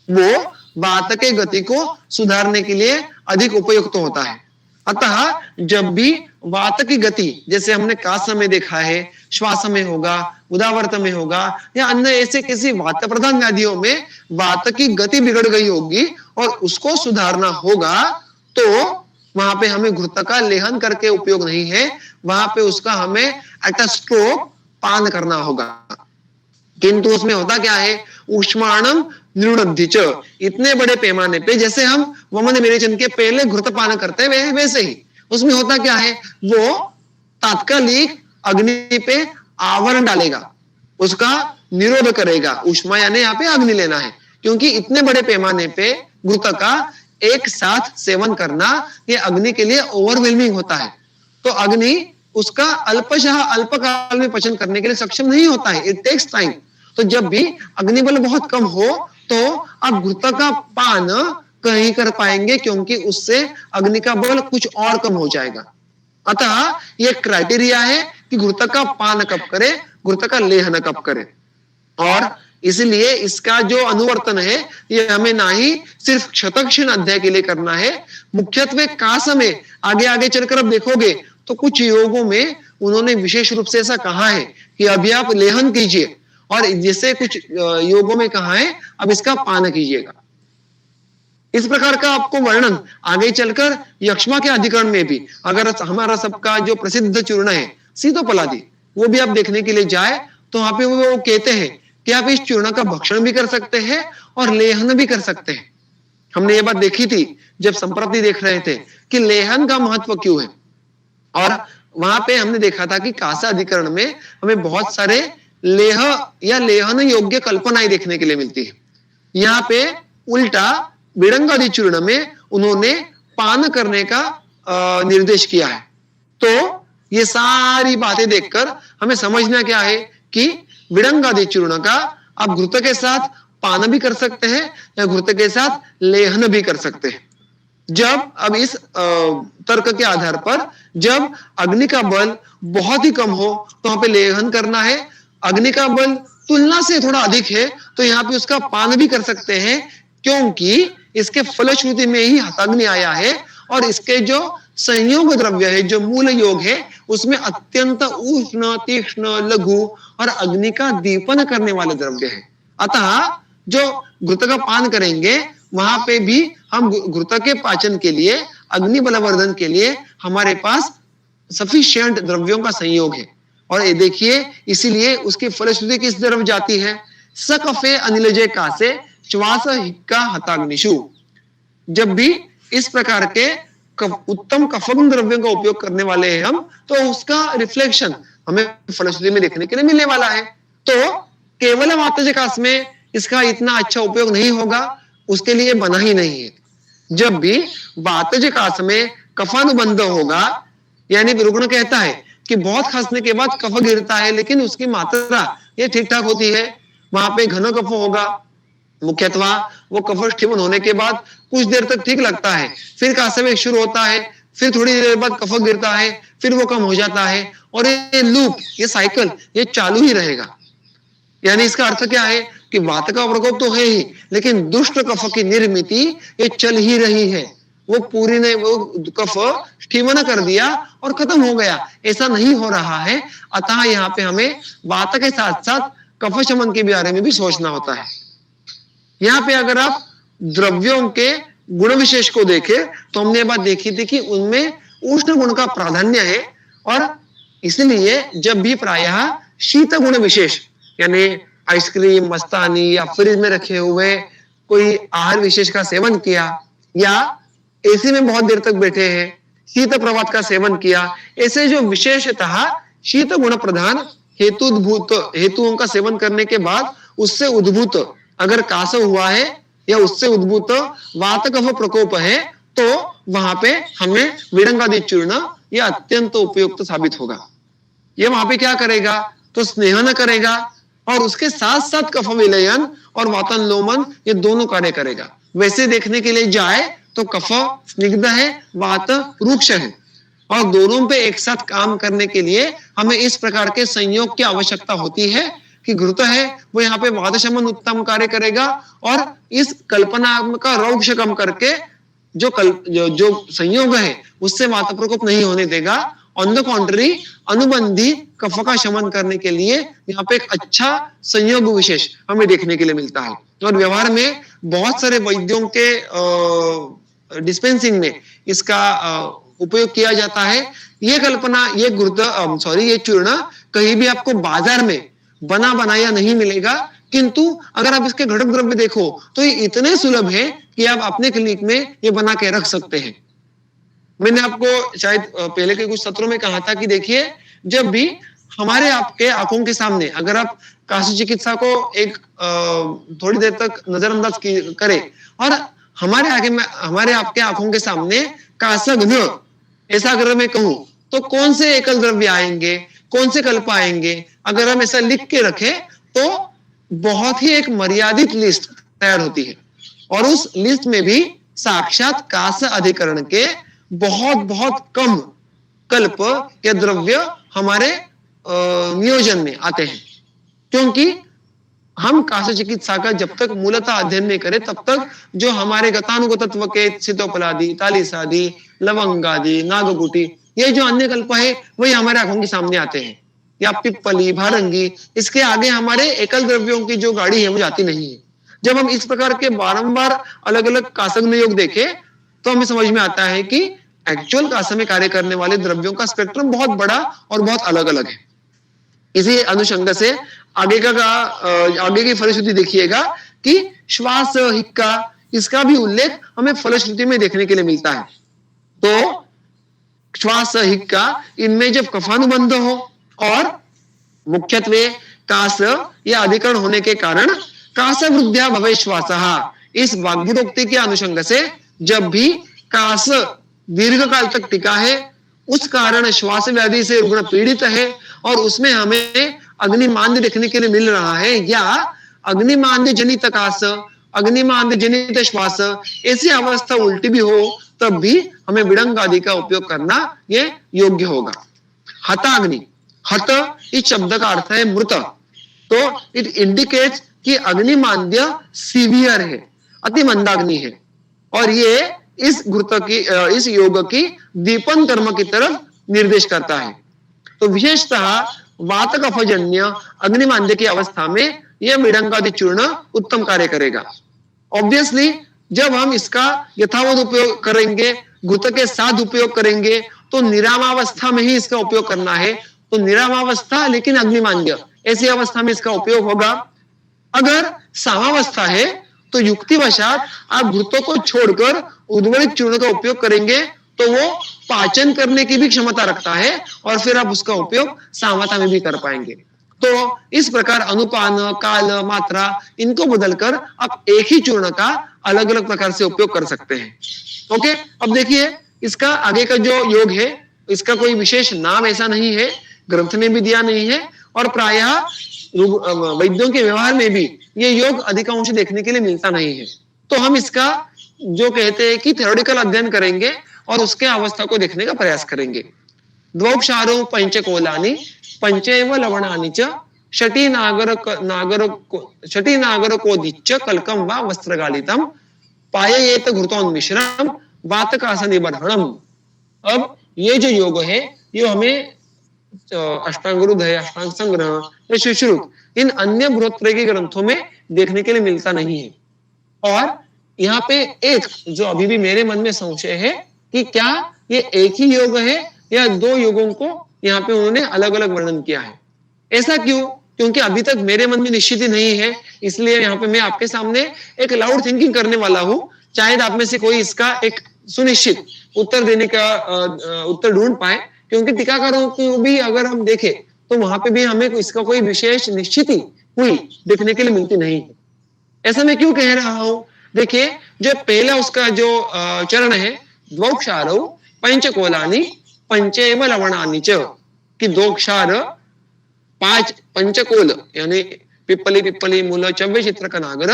वो वात के गति को सुधारने के लिए अधिक उपयुक्त होता है। अतः जब भी वात की गति, जैसे हमने कास में देखा है, श्वास में होगा, उदावर्त में होगा, या अन्य ऐसे किसी वात प्रधान व्याधियों में वात की गति बिगड़ गई होगी और उसको सुधारना होगा, तो वहां पे हमें घृत का लेहन करके उपयोग नहीं है, वहां पे उसका हमें एट अ स्ट्रोक पान करना होगा। किंतु उसमें होता क्या है? ऊष्माणम नृणद्धिच, इतने बड़े पैमाने पे जैसे हम वमन विरेचन के पहले घृत पान करते हैं वैसे ही उसमें होता क्या है? वो तात्कालिक अग्नि पे आवरण डालेगा, उसका निरोध करेगा। ऊष्मा यानी यहाँ पे अग्नि लेना है, क्योंकि इतने बड़े पैमाने पे घृत का एक साथ सेवन करना ये अग्नि के लिए ओवरवेलमिंग होता है। तो अग्नि उसका अल्पशः अल्पकाल में पचन करने के लिए सक्षम नहीं होता है, इट टेक्स टाइम। तो जब भी अग्निबल बहुत कम हो तो आप घृत का पान कहीं कर पाएंगे, क्योंकि उससे अग्नि का बल कुछ और कम हो जाएगा। अतः यह क्राइटेरिया है कि घृत का पान कब करें, घृत का लेहन कब करें। और इसलिए इसका जो अनुवर्तन है ये हमें ना ही सिर्फ क्षतक्षीण अध्याय के लिए करना है, मुख्यत्वे कास में आगे आगे चलकर अब देखोगे तो कुछ योगों में उन्होंने विशेष रूप से ऐसा कहा है कि अभी आप लेहन कीजिए, और जैसे कुछ योगों में कहा है अब इसका पान कीजिएगा। इस प्रकार का आपको वर्णन आगे चलकर यक्ष्मा के अधिकरण में भी, अगर हमारा सबका जो प्रसिद्ध चूर्ण है सीतोपलादि, वो भी आप देखने के लिए जाए तो वहां पे वो कहते हैं कि आप इस चूर्ण का भक्षण भी कर सकते हैं और लेहन भी कर सकते हैं। हमने ये बात देखी थी जब संप्रति देख रहे थे कि लेहन का महत्व क्यों है, और वहां पे हमने देखा था कि कासा अधिकरण में हमें बहुत सारे लेह या लेहन योग्य कल्पनाएं देखने के लिए मिलती है। यहाँ पे उल्टा विड़ंगादि चूर्ण में उन्होंने पान करने का निर्देश किया है। तो ये सारी बातें देखकर हमें समझना क्या है कि विड़ंगादि चूर्ण का आप घृत के साथ पान भी कर सकते हैं या घृत के साथ लेहन भी कर सकते हैं। जब अब इस तर्क के आधार पर जब अग्नि का बल बहुत ही कम हो तो वहां पे लेहन करना है, अग्नि का बल तुलना से थोड़ा अधिक है तो यहाँ पे उसका पान भी कर सकते हैं, क्योंकि इसके फलश्रुति में ही हताग्नि आया है और इसके जो संयोग द्रव्य है, जो मूल योग है, उसमें अत्यंत उष्ण, तीक्ष्ण, लघु और अग्नि का दीपन करने वाले द्रव्य है। अतः जो घृत का पान करेंगे वहां पे भी हम घृत के पाचन के लिए, अग्नि बलवर्धन के लिए हमारे पास सफिशिएंट द्रव्यों का संयोग है। और ये देखिए, इसीलिए उसकी फलश्रुति किस तरफ जाती है? सकफे अनिलजे कासे श्वास हिक्का हताग्निशु। जब भी इस प्रकार के उत्तम कफन द्रव्यों का उपयोग करने वाले हैं हम, तो उसका रिफ्लेक्शन हमें फलश्रुति में देखने के लिए मिलने वाला है। तो केवल वातजकास में इसका इतना अच्छा उपयोग नहीं होगा, उसके लिए बना ही नहीं है। जब भी वातजकास में कफानुबंध होगा, यानी रुग्ण कहता है कि बहुत खांसने के बाद कफ गिरता है लेकिन उसकी मात्रा ये ठीक ठाक होती है, वहां पे घन कफ होगा, मुख्यतः वो कफ स्थिमन होने के बाद कुछ देर तक ठीक लगता है, फिर कासवेग शुरू होता है, फिर थोड़ी देर बाद कफ गिरता है, फिर वो कम हो जाता है और ये लूप, ये साइकिल ये चालू ही रहेगा। यानी इसका अर्थ क्या है कि वात का प्रकोप तो है ही, लेकिन दुष्ट कफ की निर्मित ये चल ही रही है। वो पूरी ने वो कफ स्टीमन कर दिया और खत्म हो गया, ऐसा नहीं हो रहा है। अतः यहाँ पे हमें वात के साथ साथ कफ शमन के बारे में भी सोचना होता है। यहाँ पे अगर आप द्रव्यों के गुण विशेष को देखें तो हमने बात देखी थी कि उनमें उष्ण गुण का प्राधान्य है और इसलिए जब भी प्रायः शीत गुण विशेष, यानी आइसक्रीम, मस्तानी या फ्रिज में रखे हुए कोई आहार विशेष का सेवन किया या एसी में बहुत देर तक बैठे हैं, शीत प्रवात का सेवन किया, ऐसे जो विशेषतः शीत गुण प्रधान हेतुओं का सेवन करने के बाद उससे उद्भूत अगर कास हुआ है या उससे उद्भूत वात कफ प्रकोप है, तो वहां पे हमें विड़ंगादि चूर्ण यह अत्यंत उपयुक्त साबित होगा। ये वहां पे क्या करेगा? तो स्नेहन करेगा और उसके साथ साथ कफ विलयन और वातन लोमन ये दोनों कार्य करेगा। वैसे देखने के लिए जाए तो कफ स्निग्ध है, वात रुक्ष है और दोनों पे एक साथ काम करने के लिए हमें इस प्रकार के संयोग की आवश्यकता होती है कि घृत है वो यहाँ पे वात शमन उत्तम कार्य करेगा और इस कल्पना का रौक्ष कम करके जो संयोग है उससे वात प्रकोप नहीं होने देगा। ऑन द कॉन्ट्री अनुबंधी कफ का शमन करने के लिए यहाँ पे एक अच्छा संयोग विशेष हमें देखने के लिए मिलता है और व्यवहार में बहुत सारे वैद्यों के डिस्पेंसिंग में इसका उपयोग किया जाता है। ये कल्पना, ये चूर्ण कहीं भी आपको बाजार में बना बनाया नहीं मिलेगा, किंतु अगर आप इसके घटक द्रव्य देखो तो ये इतने सुलभ है कि आप अपने क्लिनिक में ये बना के रख सकते हैं। मैंने आपको शायद पहले के कुछ सत्रों में कहा था कि देखिए, जब भी हमारे आपके आंखों के सामने अगर आप काशी चिकित्सा को एक थोड़ी देर तक नजरअंदाज करें और हमारे आपके आंखों के सामने कासघ्न, ऐसा अगर मैं कहूं तो कौन से एकल द्रव्य आएंगे, कौन से कल्प आएंगे, अगर हम ऐसा लिख के रखें तो बहुत ही एक मर्यादित लिस्ट तैयार होती है और उस लिस्ट में भी साक्षात कास अधिकरण के बहुत बहुत कम कल्प या द्रव्य हमारे नियोजन में आते हैं, क्योंकि हम काश चिकित्सा का जब तक मूलतः अध्ययन नहीं करें तब तक जो हमारे गतानुगत तत्व के सीतोपलादि, तालिसादि, लवंगादि, नागकुटी, ये जो अन्य कल्प है वही हमारे आंखों के सामने आते हैं, या पिप्पली, भारंगी, इसके आगे हमारे एकल द्रव्यों की जो गाड़ी है वो जाती नहीं है। जब हम इस प्रकार के बारंबार अलग अलग कासग्न योग देखें तो हमें समझ में आता है कि एक्चुअल कास में कार्य करने वाले द्रव्यों का स्पेक्ट्रम बहुत बड़ा और बहुत अलग अलग है। इसी अनुषंग से आगे की फलश्रुति देखिएगा कि श्वास हिक्का, इसका भी उल्लेख हमें फलश्रुति में देखने के लिए मिलता है। तो श्वास हिक्का, इनमें जब कफानुबंध हो और मुख्यत्वे कास या अधिकरण होने के कारण कास वृद्ध्या भवे श्वासः, इस वाग्भटोक्ति के अनुषंग से जब भी कास दीर्घ काल तक टिका है, उस कारण श्वास व्याधि से रुग्ण पीड़ित है और उसमें हमें अग्निमांद्य देखने के लिए मिल रहा है, या अग्निमांद्य जनित कास, अग्निमांद्य जनित श्वास, ऐसी अवस्था उल्टी भी हो तब भी हमें विडंग आदि का उपयोग करना ये योग्य होगा। हताग्नि, हत इस शब्द का अर्थ है मृत, तो इट इंडिकेट्स कि अग्निमांद्य सीवियर है, अति मंदाग्नि है, और ये इस घृत की इस योग की दीपन कर्म की तरफ निर्देश करता है। तो विशेषतः वात कफजन्य अग्निमांद्य की अवस्था में यह मृदंगादि चूर्ण उत्तम कार्य करेगा। ऑब्वियसली जब हम इसका यथावत उपयोग करेंगे, घृत के साथ उपयोग करेंगे, तो निरामावस्था में ही इसका उपयोग करना है। तो निरामावस्था लेकिन अग्निमांद्य, ऐसी अवस्था में इसका उपयोग होगा। अगर सामावस्था है तो युक्तिवशात आप घृतों को छोड़कर उद्वलित चूर्ण का उपयोग करेंगे, तो वो पाचन करने की भी क्षमता रखता है और फिर आप उसका उपयोग सामता में भी कर पाएंगे। तो इस प्रकार अनुपान, काल, मात्रा इनको बदलकर आप एक ही चूर्ण का अलग अलग प्रकार से उपयोग कर सकते हैं। ओके, अब देखिए इसका आगे का जो योग है, इसका कोई विशेष नाम ऐसा नहीं है, ग्रंथ में भी दिया नहीं है, और प्रायः वैद्यों के व्यवहार में भी ये योग अधिकांश देखने के लिए मिलता नहीं है। तो हम इसका जो कहते हैं कि थ्योरेटिकल अध्ययन करेंगे और उसके अवस्था को देखने का प्रयास करेंगे। द्वौक्षारो पंचकोलानि पंचैव लवणानि च षटी नागर कोदिच्च कल्कम वा वस्त्रगालितम पाययेत घृतोन्मिश्रम वातकास निबर्हणम। अब ये जो योग है ये हमें अष्टांगुरुदय, अष्टांग संग्रह या सुश्रुत इन अन्य बृहत्त्रयी ग्रंथों में देखने के लिए मिलता नहीं है। और यहाँ पे एक जो अभी भी मेरे मन में संशय है कि क्या ये एक ही योग है या दो योगों को यहाँ पे उन्होंने अलग अलग वर्णन किया है। ऐसा क्यों? क्योंकि अभी तक मेरे मन में निश्चित ही नहीं है, इसलिए यहाँ पे मैं आपके सामने एक लाउड थिंकिंग करने वाला हूँ। शायद आप में से कोई इसका एक सुनिश्चित उत्तर देने का उत्तर ढूंढ पाए, क्योंकि टीकाकारों को भी अगर हम देखें तो वहां पे भी हमें इसका कोई विशेष निश्चित हुई देखने के लिए मिलती नहीं है। ऐसा मैं क्यों कह रहा हूं? देखिए, जो पहला उसका जो चरण है, द्वौक्षारौ पंचकोलानि पंचैव लवणानि च, कि दो क्षार, पांच पंचकोल यानी पिप्पली पिप्पली मूल चव्य चित्रक नागर,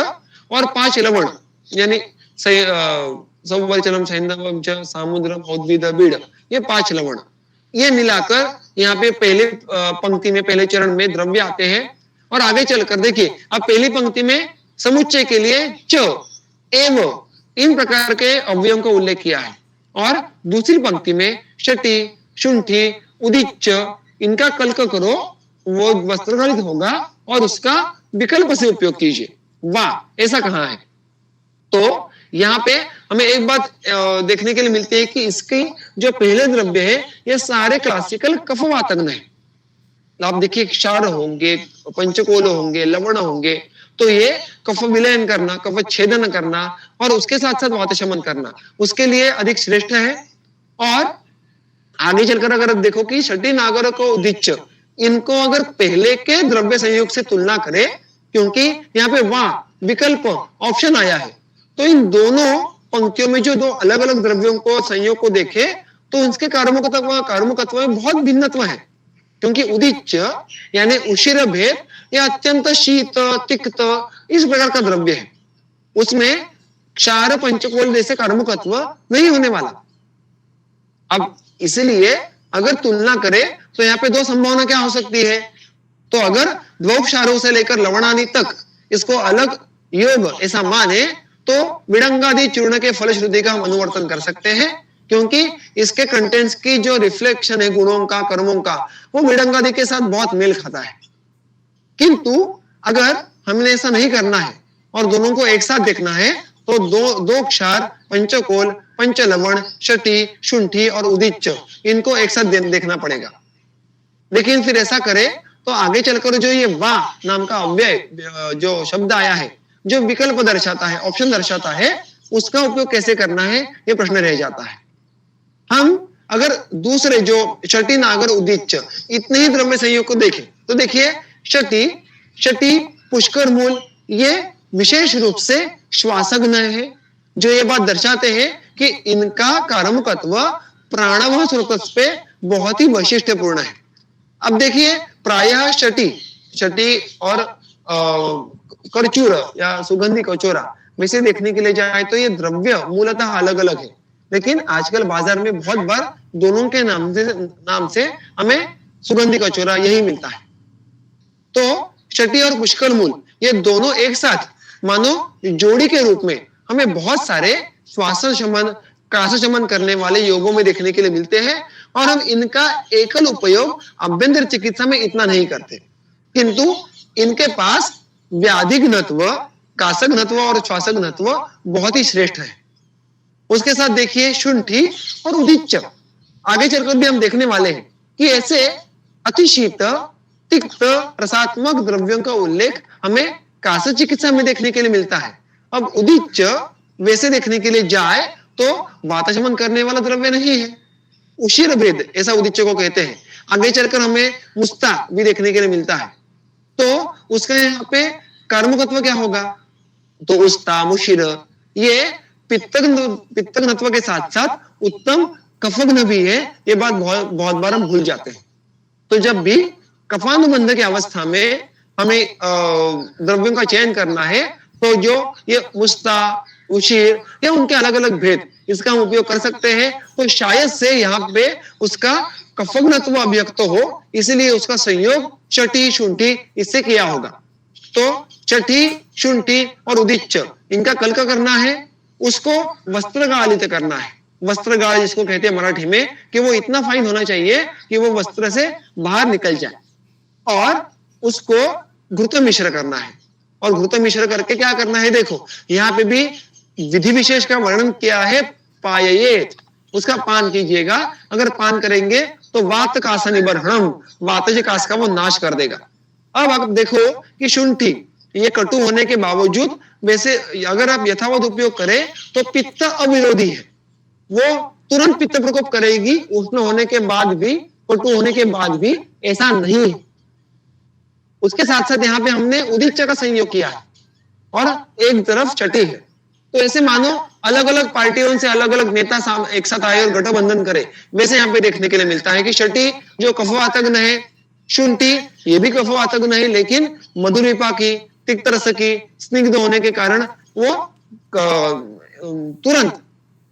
और 5 लवण यानी संवत्सरम सैंधवम च सामुद्रम औद्भिद बीड़, ये 5 लवण, ये मिलाकर यहाँ पे पहले पंक्ति में, पहले चरण में द्रव्य आते हैं। और आगे चलकर देखिए, अब पहली पंक्ति में समुच्चय के लिए च, एव, इन प्रकार के अवयवों का उल्लेख किया है, और दूसरी पंक्ति में शटी, शुंठी, उदिच्च, इनका कल्क करो, वो वस्त्रगालित होगा और उसका विकल्प से उपयोग कीजिए। वाह, ऐसा कहाँ है? तो यहाँ पे हमें एक बात देखने के लिए मिलती है कि इसकी जो पहले द्रव्य है ये सारे क्लासिकल कफवातग्न है। आप देखिए, क्षार होंगे, पंचकोल होंगे, लवण होंगे, तो ये कफ विलयन करना, कफ छेदन करना और उसके साथ साथ वात शमन करना उसके लिए अधिक श्रेष्ठ है। और आगे चलकर अगर देखो कि षटी नागर को उदिच्च, इनको अगर पहले के द्रव्य संयोग से तुलना करें, क्योंकि यहाँ पे वाह विकल्प ऑप्शन आया है, तो इन दोनों पंक्तियों में जो दो अलग अलग द्रव्यों को संयोग को देखे तो उनके कार्मुकत्व में बहुत भिन्नत्व है। क्योंकि उदिच्च यानी उशिर भेद, यह अत्यंत शीत, तिक्त, इस प्रकार का द्रव्य है, उसमें क्षार पंचकोल जैसे कार्मुकत्व नहीं होने वाला। अब इसलिए अगर तुलना करें तो यहाँ पे दो संभावना क्या हो सकती है? तो अगर द्वौक्षारों से लेकर लवणानि तक इसको अलग योग ऐसा माने तो विडंगादि चूर्ण के फलश्रुति का हम अनुवर्तन कर सकते हैं, क्योंकि इसके कंटेंट्स की जो रिफ्लेक्शन है गुणों का, कर्मों का, वो विडंगादि के साथ बहुत मेल खाता है। किंतु अगर हमने ऐसा नहीं करना है और दोनों को एक साथ देखना है तो दो क्षार, पंचकोल, पंचलवण, शटी, शुंठी और उदिच्च, इनको एक साथ देखना पड़ेगा। लेकिन फिर ऐसा करे तो आगे चलकर जो ये वा नाम का अव्यय जो शब्द आया है, जो विकल्प दर्शाता है, ऑप्शन दर्शाता है, उसका उपयोग कैसे करना है ये प्रश्न रह जाता है। हम अगर दूसरे जो शटी, नागर, उदिच्च इतने ही द्रव्य संयोग को देखें तो देखिए, शटी पुष्कर मूल ये विशेष रूप से श्वासग्न है, जो ये बात दर्शाते हैं कि इनका कर्मकत्व प्राणवह स्रोतस् पे बहुत ही वैशिष्ट्यपूर्ण है। अब देखिए, प्रायः शटी और करचूर या सुगंधी कचोरा वैसे देखने के लिए जाए तो ये द्रव्य मूलतः अलग अलग है, लेकिन आजकल बाजार में बहुत बार दोनों के नाम से हमें सुगंधी कचोरा यही मिलता है। तो शटी और पुष्कर मूल ये दोनों एक साथ मानो जोड़ी के रूप में हमें बहुत सारे श्वास शमन, काश शमन करने वाले योगों में देखने के लिए मिलते हैं, और हम इनका एकल उपयोग आभ्यंतर चिकित्सा में इतना नहीं करते, किंतु इनके पास व्याधिघ्नत्व, काशघ्नत्व और श्वासघ्नत्व बहुत ही श्रेष्ठ है। उसके साथ देखिए शुंठी और उदीच्च, आगे चलकर भी हम देखने वाले हैं कि ऐसे अतिशीत, तिक्त, रसात्मक द्रव्यों का उल्लेख हमें काश चिकित्सा में देखने के लिए मिलता है। अब उदीच्च वैसे देखने के लिए जाए तो वातशमन करने वाला द्रव्य नहीं है, उशीर भेद ऐसा उदीच्च को कहते हैं। आगे चलकर हमें मुस्ता भी देखने के लिए मिलता है, तो उसका यहाँ पे कर्मकत्व क्या होगा? तो उस्ता, मुशीर ये पित्तघ्नत्व के साथ साथ उत्तम कफघ्न भी है। ये बात बहुत बार हम भूल जाते हैं। तो जब भी कफानुबंध की अवस्था में हमें द्रव्यों का चयन करना है, तो जो ये मुस्ता, उशीर या उनके अलग अलग भेद, इसका हम उपयोग कर सकते हैं। तो शायद से यहाँ पे उसका कफघ्नत्व अभिव्यक्त हो, इसलिए उसका संयोग शटी, शुंठी इससे किया होगा। तो छठी, शुंठी और उदीच्च इनका कल का करना है, उसको वस्त्रगालित करना है। वस्त्रगाल जिसको कहते हैं मराठी में, कि वो इतना फाइन होना चाहिए कि वो वस्त्र से बाहर निकल जाए, और उसको घृत मिश्र करना है। और घृत मिश्र करके क्या करना है, देखो यहाँ पे भी विधि विशेष का वर्णन किया है, पाययेत, उसका पान कीजिएगा। अगर पान करेंगे तो वात कास निबर्हणम, वातज कास का वो नाश कर देगा। अब आप देखो कि शुंठी ये कटु होने के बावजूद वैसे अगर आप यथावत उपयोग करें तो पित्त अविरोधी है, वो तुरंत पित्त प्रकोप करेगी, उष्ण होने के बाद भी, कटु होने के बाद भी ऐसा नहीं है। उसके साथ साथ यहाँ पे हमने उदीच्च का संयोग किया है और एक तरफ छठी है। तो ऐसे मानो अलग अलग पार्टियों से अलग अलग नेता एक साथ आए और गठबंधन करे, वैसे यहाँ पे देखने के लिए मिलता है कि छठी जो कफवातग्न है, शुंठी ये भी कफवातग्न है, लेकिन मधुर विपाकी, तिक्त रस की, स्निग्ध होने के कारण वो तुरंत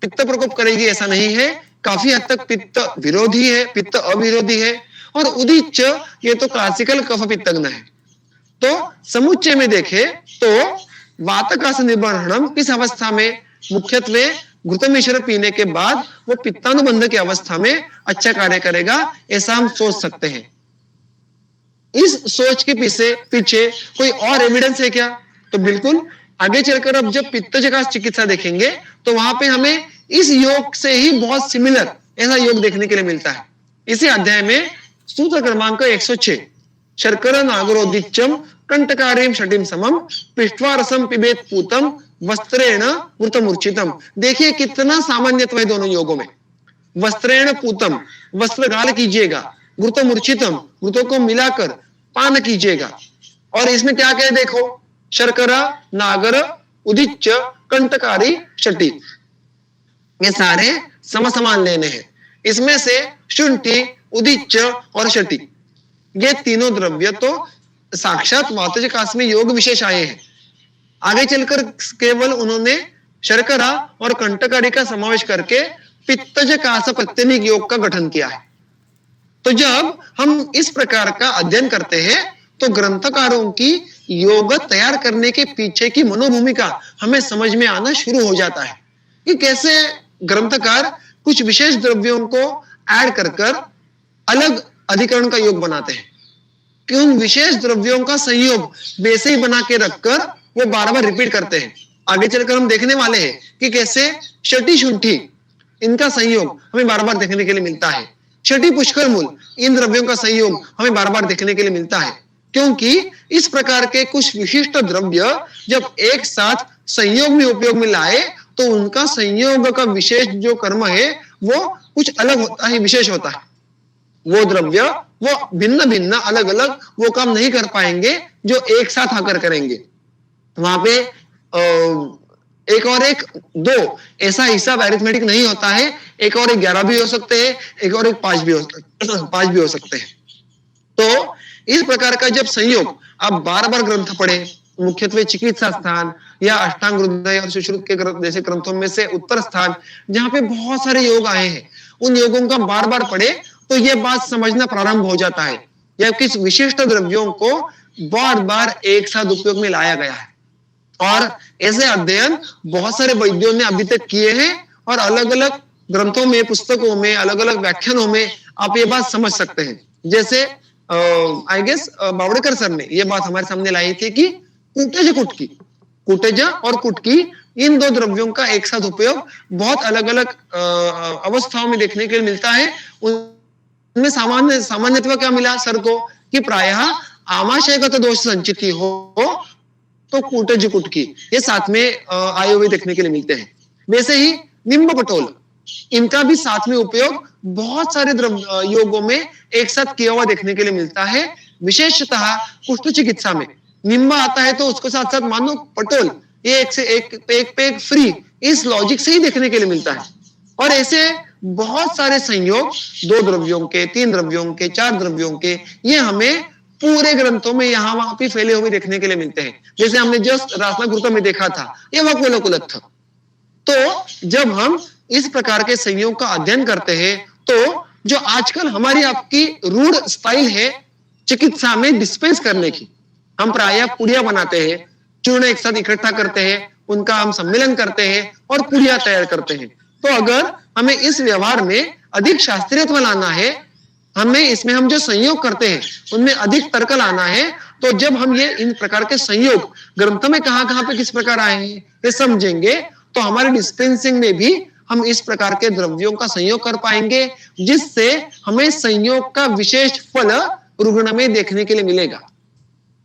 पित्त प्रकोप करेगी ऐसा नहीं है, काफी हद तक पित्त विरोधी है, पित्त अविरोधी है। और उदीच्च ये तो क्लासिकल कफ पित्तग्न है। तो समुच्चय में देखे तो वातकास निबर्हणम किस अवस्था में? मुख्यत्वे घृत मिश्र पीने के बाद वो पित्तानुबंध की अवस्था में अच्छा कार्य करेगा, ऐसा हम सोच सकते हैं। इस सोच के पीछे कोई और एविडेंस है क्या? तो बिल्कुल आगे चलकर अब जब पित्तजकास चिकित्सा देखेंगे तो वहां पे हमें इस योग से ही बहुत सिमिलर ऐसा योग देखने के लिए मिलता है। इसी अध्याय में सूत्र क्रमांक 106, शर्करा नागरोदिच्चम कंटकारीम शटिम समम पृष्ठवा रसम पिबेत पूतम वस्त्रेण वृतमूर्छितम। देखिए कितना सामान्यत्व है दोनों योगों में। वस्त्रेण पूतम, वस्त्र गाल कीजिएगा, वृतमूर्छितम, वृतों को मिलाकर पान कीजिएगा। और इसमें क्या कहे देखो, शर्करा, नागर, उदीच्च, कंटकारी, शटी, ये सारे समसमान लेने हैं। इसमें से शुंठी, उदीच्च और शटी ये तीनों द्रव्य तो साक्षात वातजकास में योग विशेष आए हैं। आगे चलकर केवल उन्होंने शर्करा और कंटकारी का समावेश करके पित्तजकास प्रत्यनिक योग का गठन किया है। तो जब हम इस प्रकार का अध्ययन करते हैं तो ग्रंथकारों की योग तैयार करने के पीछे की मनोभूमिका हमें समझ में आना शुरू हो जाता है कि कैसे ग्रंथकार कुछ विशेष द्रव्यों को ऐड कर अलग अधिकरण का योग बनाते हैं, कि उन विशेष द्रव्यों का संयोग वैसे ही बना के रखकर वो बार बार रिपीट करते हैं। आगे चलकर हम देखने वाले हैं कि कैसे शटी, शुंठी इनका संयोग हमें बार बार देखने के लिए मिलता है। छठी, पुष्कर मूल इन द्रव्यों का संयोग हमें बार बार देखने के लिए मिलता है, क्योंकि इस प्रकार के कुछ विशिष्ट द्रव्य जब एक साथ संयोग में उपयोग में लाए तो उनका संयोग का विशेष जो कर्म है वो कुछ अलग होता है, विशेष होता है। वो द्रव्य वो भिन्न भिन्न अलग अलग वो काम नहीं कर पाएंगे जो एक साथ आकर करेंगे। वहां पे एक और एक 2 ऐसा हिसाब अरिथमेटिक नहीं होता है। एक और एक 11 भी हो सकते हैं, एक और एक 5 भी हो सकते हैं। तो इस प्रकार का जब संयोग आप बार बार ग्रंथ पढ़े, मुख्यत्वे चिकित्सा स्थान या अष्टांग हृदय और सुश्रुत के जैसे ग्रंथों में से उत्तर स्थान, जहां पे बहुत सारे योग आए हैं, उन योगों का बार बार पढ़े तो यह बात समझना प्रारंभ हो जाता है या किस विशिष्ट द्रव्यों को बार बार एक साथ उपयोग में लाया गया है। और ऐसे अध्ययन बहुत सारे वैद्यों ने अभी तक किए हैं और अलग अलग ग्रंथों में, पुस्तकों में, अलग अलग व्याख्यानों में आप ये बात समझ सकते हैं। जैसे आई गेस बावड़ेकर सर ने ये बात हमारे सामने लाई थी कि कुटेज और कुटकी इन 2 द्रव्यों का एक साथ उपयोग बहुत अलग अलग अवस्थाओं में देखने के लिए मिलता है। उनमें सामान्यतः क्या मिला सर को कि प्रायः आमाशयगत दोष संचिति हो तो कुटेज कुटकी ये साथ में आए हुए देखने के लिए मिलते हैं। वैसे ही निम्ब पटोल, इनका भी साथ में उपयोग बहुत सारे योगों में एक साथ किया हुआ देखने के लिए मिलता है। विशेषतः कुष्ठ चिकित्सा में निम्बा आता है तो उसके साथ साथ मानो पटोल, ये एक से एक पे एक फ्री, इस लॉजिक से ही देखने के लिए मिलता है। और ऐसे बहुत सारे संयोग 2 द्रव्यों के, 3 द्रव्यों के, 4 द्रव्यों के, ये हमें पूरे ग्रंथों में यहाँ वहां पे फैले हुए देखने के लिए मिलते हैं। जैसे हमने जस्ट रासनागुरुता में देखा था, ये वक्वलकुलत्थ। तो जब हम इस प्रकार के संयोग का अध्ययन करते हैं तो जो आजकल हमारी आपकी रूढ़ स्टाइल है चिकित्सा में डिस्पेंस करने की, हम प्रायः पुड़िया बनाते हैं, चूर्ण एक साथ इकट्ठा करते हैं, उनका हम सम्मिलन करते हैं और पुड़िया तैयार करते हैं। तो अगर हमें इस व्यवहार में अधिक शास्त्रीयत्व लाना है, हमें इसमें हम जो संयोग करते हैं उनमें अधिक तर्क लाना है, तो जब हम ये इन प्रकार के संयोग ग्रंथों में कहां पे किस प्रकार आए हैं ये समझेंगे तो हमारे डिस्पेंसिंग में भी हम इस प्रकार के द्रव्यों का संयोग कर पाएंगे, जिससे हमें संयोग का विशेष फल रुग्ण में देखने के लिए मिलेगा।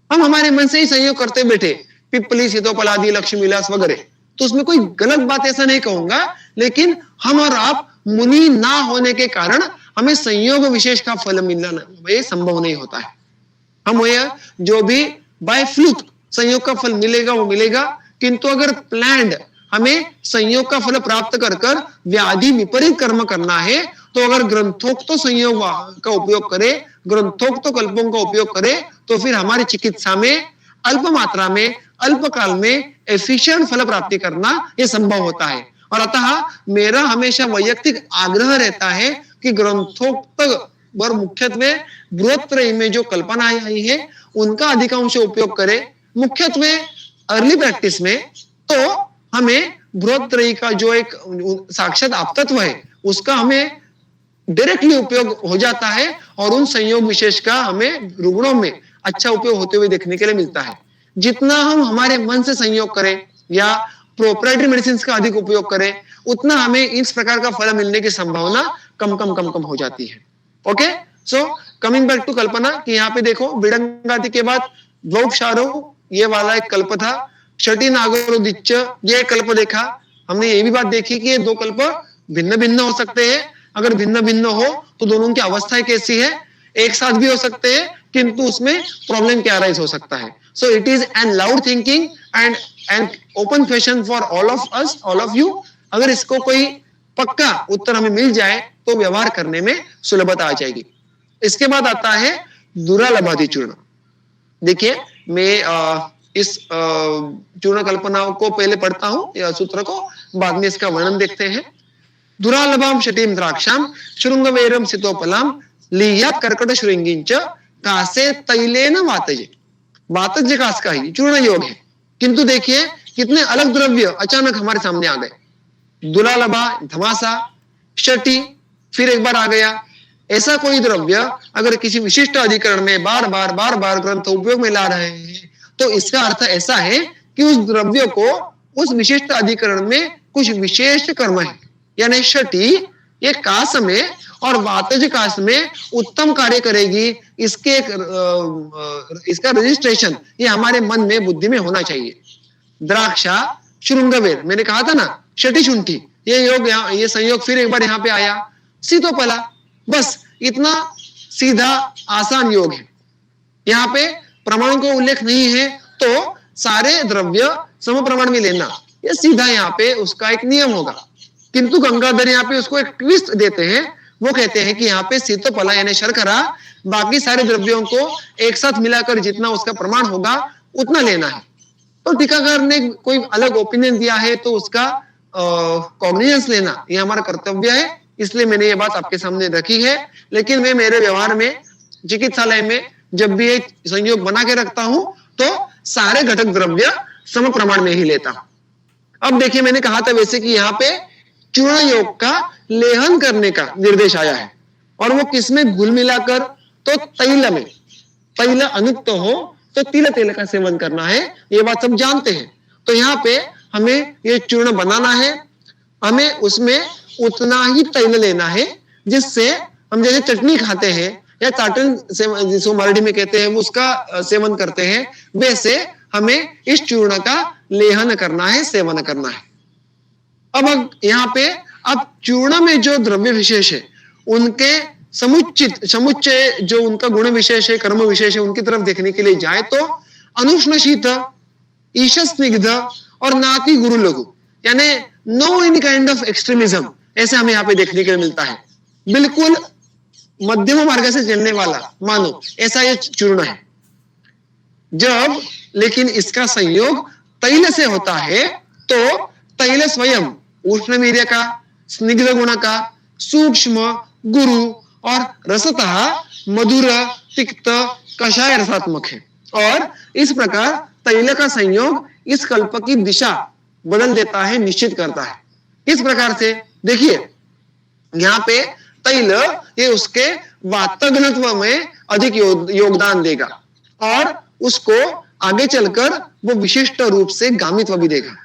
हम हमारे मन से ही संयोग करते बैठे, पिपली, सीतोपलादि, लक्ष्मी विलास वगैरह, तो उसमें कोई गलत बात ऐसा नहीं कहूंगा, लेकिन हम और आप मुनि ना होने के कारण हमें संयोग विशेष का फल मिलना ये संभव नहीं होता है। हम जो भी बाय फ्लूक संयोग का फल मिलेगा वो मिलेगा, किंतु अगर प्लान्ड हमें संयोग का फल प्राप्त कर व्याधि विपरीत कर्म करना है तो अगर ग्रंथोक्त संयोग का उपयोग करे, ग्रंथोक्त कल्पों का उपयोग करे, तो फिर हमारी चिकित्सा में अल्प मात्रा में, अल्प काल में एफिशिएंट फल प्राप्ति करना यह संभव होता है। और अतः मेरा हमेशा वैयक्तिक आग्रह रहता है कि ग्रंथोक्त और मुख्यत्वे बृहत्त्रयी में जो कल्पनाएं आई है उनका अधिकांश उपयोग करें। मुख्यत्वे अर्ली प्रैक्टिस में तो हमें बृहत्त्रयी का जो एक साक्षात आपतत्व है उसका हमें डायरेक्टली उपयोग हो जाता है और उन संयोग विशेष का हमें रुग्णों में अच्छा उपयोग होते हुए देखने के लिए मिलता है। जितना हम हमारे मन से संयोग करें या प्रोप्राइटरी मेडिसिन का अधिक उपयोग करें, उतना हमें इस प्रकार का फल मिलने की संभावना कम हो जाती है। Okay, so coming back to कल्पना कि यहाँ पे देखो विडंगादि के बाद द्वौक्षारो ये वाला एक कल्प था, षटी नागरोदिच्च ये कल्प देखा। हमने ये भी बात देखी कि ये 2 कल्प भिन्न भिन्न हो सकते हैं। अगर भिन्न भिन्न हो तो दोनों की अवस्थाएं कैसी है, एक साथ भी हो सकते हैं किंतु उसमें प्रॉब्लम क्या अराइज हो सकता है। So it is an loud thinking and open question for all of us, all of you. अगर इसको कोई पक्का उत्तर हमें मिल जाए तो व्यवहार करने में सुलभता आ जाएगी। इसके बाद आता है दुरालभादि चूर्ण। देखिए मैं इस चूर्ण कल्पनाओं को पहले पढ़ता हूं या सूत्र को, बाद में इसका वर्णन देखते हैं। दुरालभाम शटीम द्राक्षाम श्रृंगवेरम सितोपलाम लीयात कर्कट श्रृंगिंच कासे तैलेन वातजे। वातज कास का ही चूर्ण योग है, किंतु देखिए कितने अलग द्रव्य अचानक हमारे सामने आ गए। दुलालभा धमासा, शटी फिर एक बार आ गया। ऐसा कोई द्रव्य अगर किसी विशिष्ट अधिकरण में बार बार ग्रंथ उपयोग में ला रहे हैं तो इसका अर्थ ऐसा है कि उस द्रव्य को उस विशिष्ट अधिकरण में कुछ विशेष कर्म है। यानी शटी ये कास में और वातज कास में उत्तम कार्य करेगी, इसका रजिस्ट्रेशन ये हमारे मन में, बुद्धि में होना चाहिए। द्राक्षा श्रृंगवेर, मैंने कहा था ना शटी शुंठी, ये योग ये संयोग फिर एक बार यहाँ पे आया। सीतोपला, बस इतना सीधा आसान योग है। यहाँ पे प्रमाण का उल्लेख नहीं है तो सारे द्रव्य सम प्रमाण में लेना, ये सीधा यहाँ पे उसका एक नियम होगा। किंतु गंगाधर यहाँ पे उसको एक ट्विस्ट देते हैं। वो कहते हैं कि यहाँ पे शीतोपला यानी शर्करा बाकी सारे द्रव्यों को एक साथ मिलाकर जितना उसका प्रमाण होगा उतना लेना है। तो टीकाकार ने कोई अलग ओपिनियन दिया है तो उसका कॉग्निजेंस लेना ये हमारा कर्तव्य है, इसलिए मैंने ये बात आपके सामने रखी है। लेकिन मैं मेरे व्यवहार में चिकित्सालय में जब भी एक संयोग बना के रखता हूं तो सारे घटक द्रव्य सम प्रमाण में ही लेता हूं। अब देखिए, मैंने कहा था वैसे कि यहाँ पे चूर्ण योग का लेहन करने का निर्देश आया है, और वो किसमें घुल मिलाकर, तो तैल में। तैल अनुक्त हो तो तिल तेल का सेवन करना है, ये बात सब जानते हैं। तो यहाँ पे हमें ये चूर्ण बनाना है, हमें उसमें उतना ही तैल लेना है जिससे हम जैसे चटनी खाते हैं या चाटन जिसको मराठी में कहते हैं उसका सेवन करते हैं, वैसे हमें इस चूर्ण का लेहन करना है, सेवन करना है। अब यहाँ पे अब चूर्ण में जो द्रव्य विशेष है उनके समुच्चय जो उनका गुण विशेष है, कर्म विशेष है, उनकी तरफ देखने के लिए जाए तो अनुष्ण शीत, ईश स्निग्ध और नाति गुरु लघु, यानी no any kind of extremism, ऐसे हमें यहाँ पे देखने के लिए मिलता है। बिल्कुल मध्यम मार्ग से चलने वाला मानो ऐसा ये चूर्ण है। जब लेकिन इसका संयोग तैल से होता है तो तैल स्वयं उष्णवीर्य का, स्निग्ध गुण का, सूक्ष्म, गुरु और रसतः मधुर, तिक्त, कषाय रसात्मक है। और इस प्रकार तैल का संयोग इस कल्प की दिशा बदल देता है, निश्चित करता है। इस प्रकार से देखिए यहाँ पे तैल ये उसके वातघनत्व में अधिक योगदान देगा और उसको आगे चलकर वो विशिष्ट रूप से गामित्व भी देगा।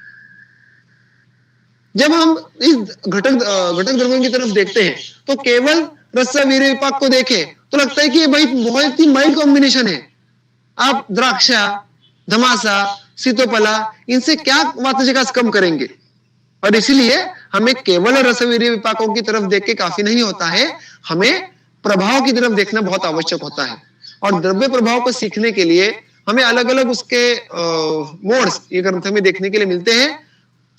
जब हम इस घटक द्रव्यों की तरफ देखते हैं तो केवल रस वीर्य विपाक को देखें तो लगता है कि ये भाई बहुत ही माइल्ड कॉम्बिनेशन है। आप द्राक्षा, धमासा, सीतोपला इनसे क्या वातजकास कम करेंगे? और इसीलिए हमें केवल रसवीर्य विपाकों की तरफ देख के काफी नहीं होता है, हमें प्रभाव की तरफ देखना बहुत आवश्यक होता है। और द्रव्य प्रभाव को सीखने के लिए हमें अलग अलग उसके मोड्स ये ग्रंथ में देखने के लिए मिलते हैं।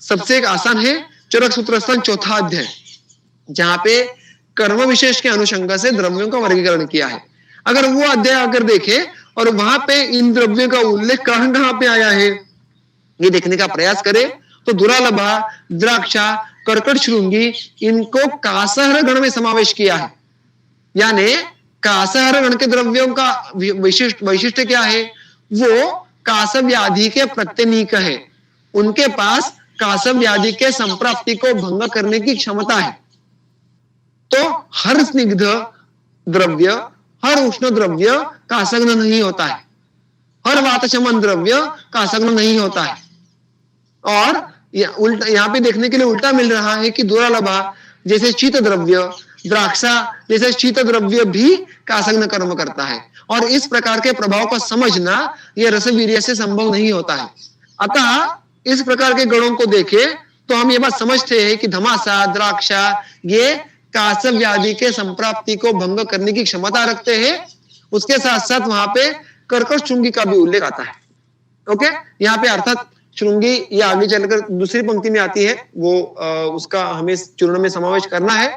सबसे एक आसान है चरक सूत्रस्थान 4था अध्याय, जहां पे कर्म विशेष के अनुषंग से द्रव्यों का वर्गीकरण किया है। अगर वो अध्याय अगर देखे और वहां पे इन द्रव्यों का उल्लेख कहां कहां पे आया है ये देखने का प्रयास करे तो दुरालभा, द्राक्षा, कर्कट श्रृंगी इनको कासहर गण में समावेश किया है। यानी कासहर गण के द्रव्यों का वैशिष्ट क्या है? वो कास व्याधि के प्रत्यनीक है। उनके पास कास व्याधि के संप्राप्ति को भंग करने की क्षमता है। तो हर स्निग्ध द्रव्य, हर उष्ण द्रव्य कासग्न नहीं होता है, हर वातशमन द्रव्य कासग्न नहीं होता है। और उल्टा यहाँ पे देखने के लिए उल्टा मिल रहा है कि दुरालभा जैसे शीत द्रव्य, द्राक्षा जैसे शीत द्रव्य भी कासग्न कर्म करता है। और इस प्रकार के प्रभाव को समझना यह रसवीर्य से संभव नहीं होता है। अतः इस प्रकार के गणों को देखे तो हम ये बात समझते हैं कि धमासा, द्राक्षा ये कास व्याधि के संप्राप्ति को भंग करने की क्षमता रखते हैं। उसके साथ साथ वहां पे कर्कट श्रृंगी का भी उल्लेख आता है। ओके, यहाँ पे अर्थात श्रृंगी ये आगे चलकर दूसरी पंक्ति में आती है, वो उसका हमें चूर्ण में समावेश करना है।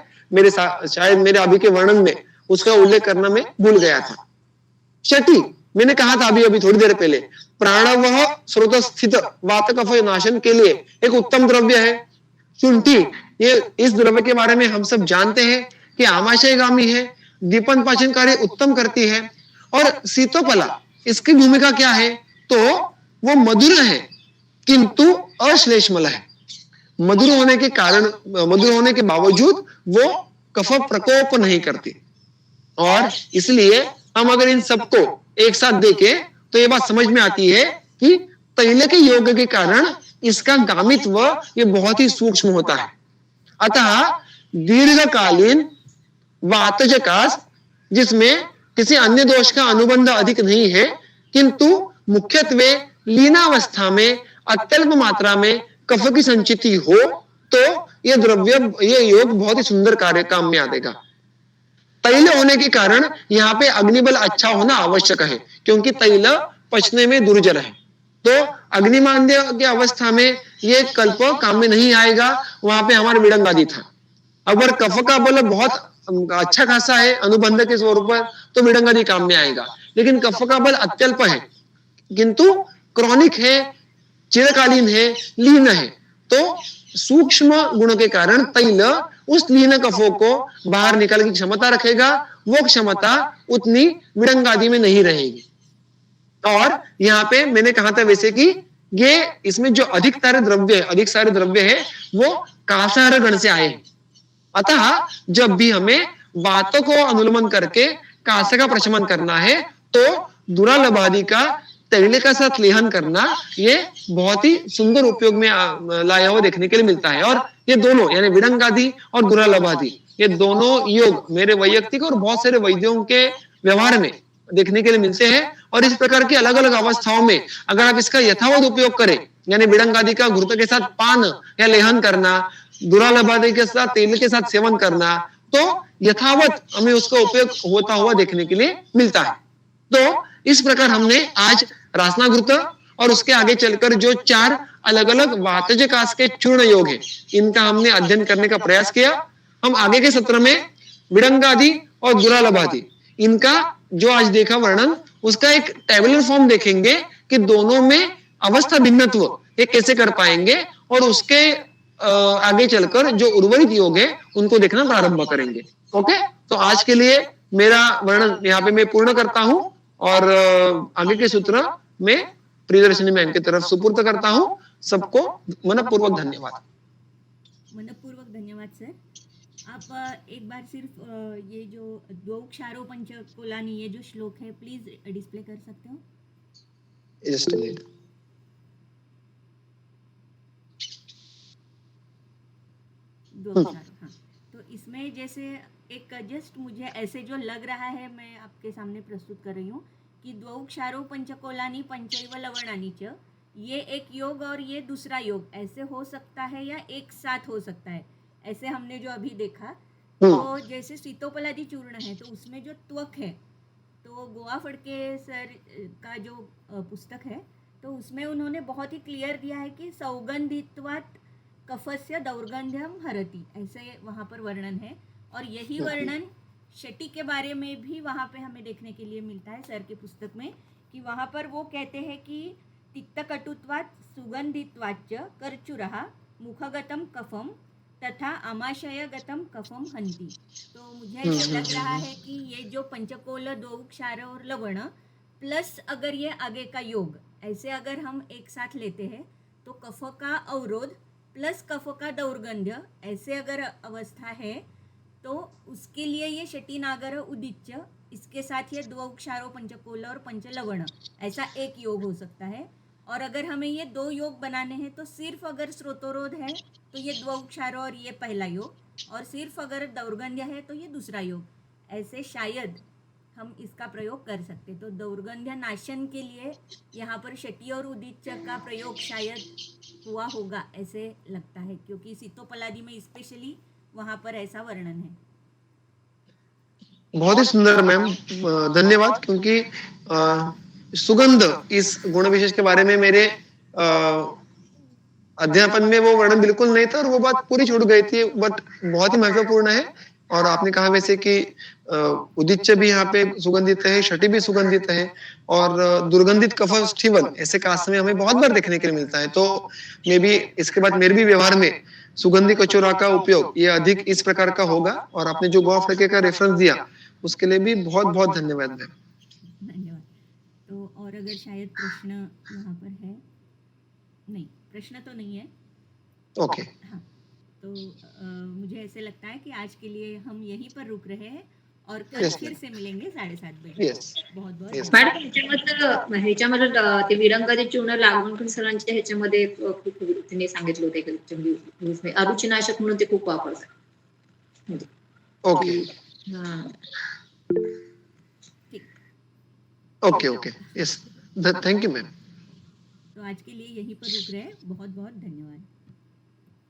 शायद मेरे अभी के वर्णन में उसका उल्लेख करना मैं भूल गया था। छठी मैंने कहा था अभी थोड़ी देर पहले, प्राणवह स्रोत स्थित वात कफ नाशन के लिए एक उत्तम द्रव्य है शुंठी। ये इस द्रव्य के बारे में हम सब जानते हैं कि आमाशयगामी है, दीपन पाचन कार्य उत्तम करती है। और सीतोपला इसकी भूमिका क्या है? तो वो मधुर है किंतु अश्लेषमल है। मधुर होने के बावजूद वो कफ प्रकोप नहीं करती। और इसलिए हम अगर इन सबको एक साथ देखें तो ये बात समझ में आती है कि तैल के योग के कारण इसका गामित्व ये बहुत ही सूक्ष्म होता है। अतः दीर्घकालीन वातजकास जिसमें किसी अन्य दोष का अनुबंध अधिक नहीं है, किंतु मुख्यत्वे लीनावस्था में अत्यल्प मात्रा में कफ की संचिति हो तो ये योग बहुत ही सुंदर कार्य काम में आ देगा। तैल होने के कारण यहाँ पे अग्निबल अच्छा होना आवश्यक है, क्योंकि तैल पचने में दुर्जर है। तो अग्निमांद्य की अवस्था में ये कल्प काम में नहीं आएगा, वहां पे हमारा विडंगादि था। अगर कफ का बल बहुत अच्छा खासा है अनुबंध के स्वरूप पर, तो विडंगादि काम में आएगा। लेकिन कफ का बल अत्यल्प है, किंतु क्रॉनिक है, चिरकालीन है, लीन है, तो सूक्ष्म गुणों के कारण तैल उस लीन कफों को बाहर निकालने की क्षमता रखेगा, वो क्षमता उतनी विडंगादि में नहीं रहेगी। और यहाँ पे मैंने कहा था वैसे कि ये इसमें जो अधिक सारे द्रव्य है वो कासार गण से आए। अतः जब भी हमें बातों को अनुलमन करके कासा का प्रशमन करना है, तो दुरालभादि का तैल का साथ लेहन करना ये बहुत ही सुंदर उपयोग में लाया हुआ देखने के लिए मिलता है। और ये दोनों यानी विडंगादि और दुरालभादि, ये दोनों योग मेरे वैयक्तिक और बहुत सारे वैद्यों के व्यवहार में देखने के लिए मिलते हैं। और इस प्रकार की अलग अलग अवस्थाओं में अगर आप इसका यथावत उपयोग करें, यानी विडंगादि का घृत के साथ पान या लेहन करना, दुरालभादि के साथ तेल के साथ सेवन करना, तो यथावत हमें उसका उपयोग होता हुआ देखने के लिए मिलता है। तो इस प्रकार हमने आज रासनाघृत और उसके आगे चलकर जो 4 अलग अलग वातजकास के चूर्ण योग है, इनका हमने अध्ययन करने का प्रयास किया। हम आगे के सत्र में विडंगादि और दुरालभादि इनका जो आज देखा वर्णन, उसका एक टेबुलर फॉर्म देखेंगे कि दोनों में अवस्था भिन्नत्व ये कैसे कर पाएंगे, और उसके आगे चलकर जो उर्वरित योग है उनको देखना प्रारंभ करेंगे। ओके, तो आज के लिए मेरा वर्णन यहाँ पे मैं पूर्ण करता हूँ और आगे के सूत्र में प्रियदर्शनी मैम की तरफ सुपुर्द करता हूँ। सबको मनपूर्वक धन्यवाद। मनपूर्वक धन्यवाद सर। आप एक बार सिर्फ ये जो द्वौ क्षारो पंचकोलानि ये जो श्लोक है प्लीज डिस्प्ले कर सकते हो? Just minute. द्वौ क्षारो, हाँ। तो इसमें जैसे एक जस्ट मुझे ऐसे जो लग रहा है, मैं आपके सामने प्रस्तुत कर रही हूँ कि द्वौ क्षारो पंचकोलानि पंचैव लवणानि च, ये एक योग और ये दूसरा योग ऐसे हो सकता है या एक साथ हो सकता है, ऐसे हमने जो अभी देखा। तो जैसे सीतोपलादि चूर्ण है तो उसमें जो त्वक है, तो गोवा फड़के सर का जो पुस्तक है, तो उसमें उन्होंने बहुत ही क्लियर दिया है कि सौगंधित्वात् कफस्य दौर्गंध्यम हरति, ऐसे वहाँ पर वर्णन है। और यही वर्णन शटी के बारे में भी वहाँ पे हमें देखने के लिए मिलता है सर की पुस्तक में, कि वहाँ पर वो कहते हैं कि तिक्तकटुत्वात् सुगंधित्वाच्च कर्चुरः मुखगतम कफम तथा आमाशयगतम कफम हंति। तो मुझे ऐसा लग रहा है कि ये जो पंचकोल, द्वौ क्षार और लवण प्लस अगर ये आगे का योग ऐसे अगर हम एक साथ लेते हैं, तो कफ का अवरोध प्लस कफ का दौर्गंध्य ऐसे अगर अवस्था है, तो उसके लिए ये शटी नागर उदिच्य, इसके साथ ये द्वौ क्षारो पंचकोल और पंचलवण ऐसा एक योग हो सकता है। और अगर हमें ये 2 योग बनाने हैं तो सिर्फ अगर स्रोतोरोध है तो ये द्वौ क्षार और ये पहला योग, और सिर्फ अगर दौर्गंध्य है तो ये दूसरा योग, ऐसे शायद हम इसका प्रयोग कर सकते। तो दौर्गंध्य नाशन के लिए यहाँ पर शटी और उदिच्य का प्रयोग शायद हुआ होगा ऐसे लगता है, क्योंकि सीतोपलादि में स्पेशली वहाँ पर ऐसा वर्णन है। बहुत ही सुंदर मैम, धन्यवाद। क्योंकि सुगंध इस गुण विशेष के बारे में मेरे अध्यापन में वो वर्णन बिल्कुल नहीं था और वो बात पूरी छूट गई थी, बट बहुत ही महत्वपूर्ण है। और आपने कहा वैसे कि उदिच्य भी यहाँ पे सुगंधित है, शटी भी सुगंधित है, और दुर्गंधित कफ स्टीवन ऐसे कास्ट में हमें बहुत बार देखने के लिए मिलता है। तो मे भी इसके बाद मेरे भी व्यवहार में सुगंधी कचोरा का उपयोग ये अधिक इस प्रकार का होगा। और आपने जो गोवा फड़के का रेफरेंस दिया उसके लिए भी बहुत बहुत धन्यवाद मैम। धन्यवाद। तो और अगर शायद प्रश्न यहाँ पर है? नहीं, प्रश्न तो नहीं है। ओके, हाँ, तो मुझे ऐसे लगता है कि आज के लिए हम यहीं पर रुक रहे हैं और कल फिर से मिलेंगे 7:30 बजे। बहुत बहुत मॅडम, ह्याच्यामध्ये ते विरंगादी चूर्ण लागवण सरांच्या ह्याच्यामध्ये खूप त्यांनी सांगितलं होतं, अरुचिनाशक म्हणून ते खूप वापरतात. Okay okay okay, yes, thank you ma'am. तो आज के लिए यहीं पर रुक रहे हैं। बहुत बहुत धन्यवाद।